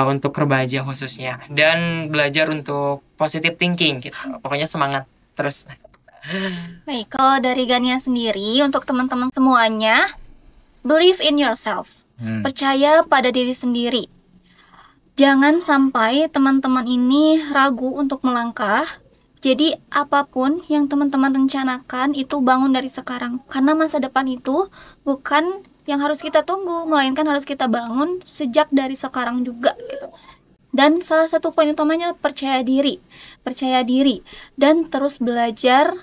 untuk remaja khususnya. Dan belajar untuk positive thinking gitu. Pokoknya semangat terus. Baik, kalau dari Gania sendiri untuk teman-teman semuanya, believe in yourself. Percaya pada diri sendiri. Jangan sampai teman-teman ini ragu untuk melangkah. Jadi apapun yang teman-teman rencanakan itu bangun dari sekarang. Karena masa depan itu bukan yang harus kita tunggu, melainkan harus kita bangun sejak dari sekarang juga gitu. Dan salah satu poin utamanya percaya diri. Percaya diri dan terus belajar.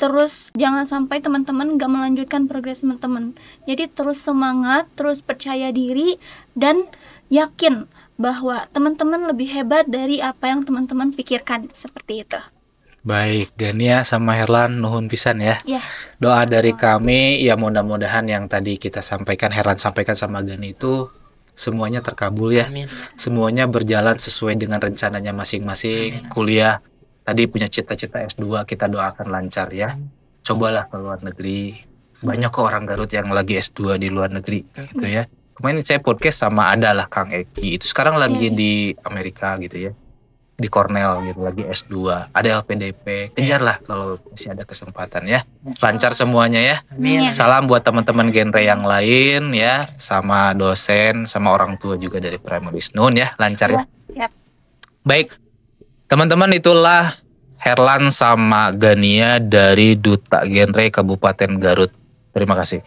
Terus jangan sampai teman-teman gak melanjutkan progres teman-teman. Jadi terus semangat, terus percaya diri dan yakin bahwa teman-teman lebih hebat dari apa yang teman-teman pikirkan, seperti itu. Baik, Gania sama Herlan nuhun pisan ya. Ya. Doa dari kami ya mudah-mudahan yang tadi kita sampaikan, Herlan sampaikan sama Gani itu semuanya terkabul ya. Amin. Semuanya berjalan sesuai dengan rencananya masing-masing. Kuliah tadi punya cita-cita S2, kita doakan lancar ya. Cobalah ke luar negeri. Banyak kok orang Garut yang lagi S2 di luar negeri gitu ya. Kemarin saya podcast sama adalah Kang Eki. Itu sekarang lagi di Amerika gitu ya. di Cornell gitu, lagi S2, ada LPDP, kejarlah kalau masih ada kesempatan ya. Lancar semuanya ya. Amin. Salam buat teman-teman genre yang lain ya, sama dosen, sama orang tua juga dari Primaris Nun ya, lancar ya. Siap. Baik, teman-teman, itulah Herlan sama Gania dari Duta Genre Kabupaten Garut. Terima kasih.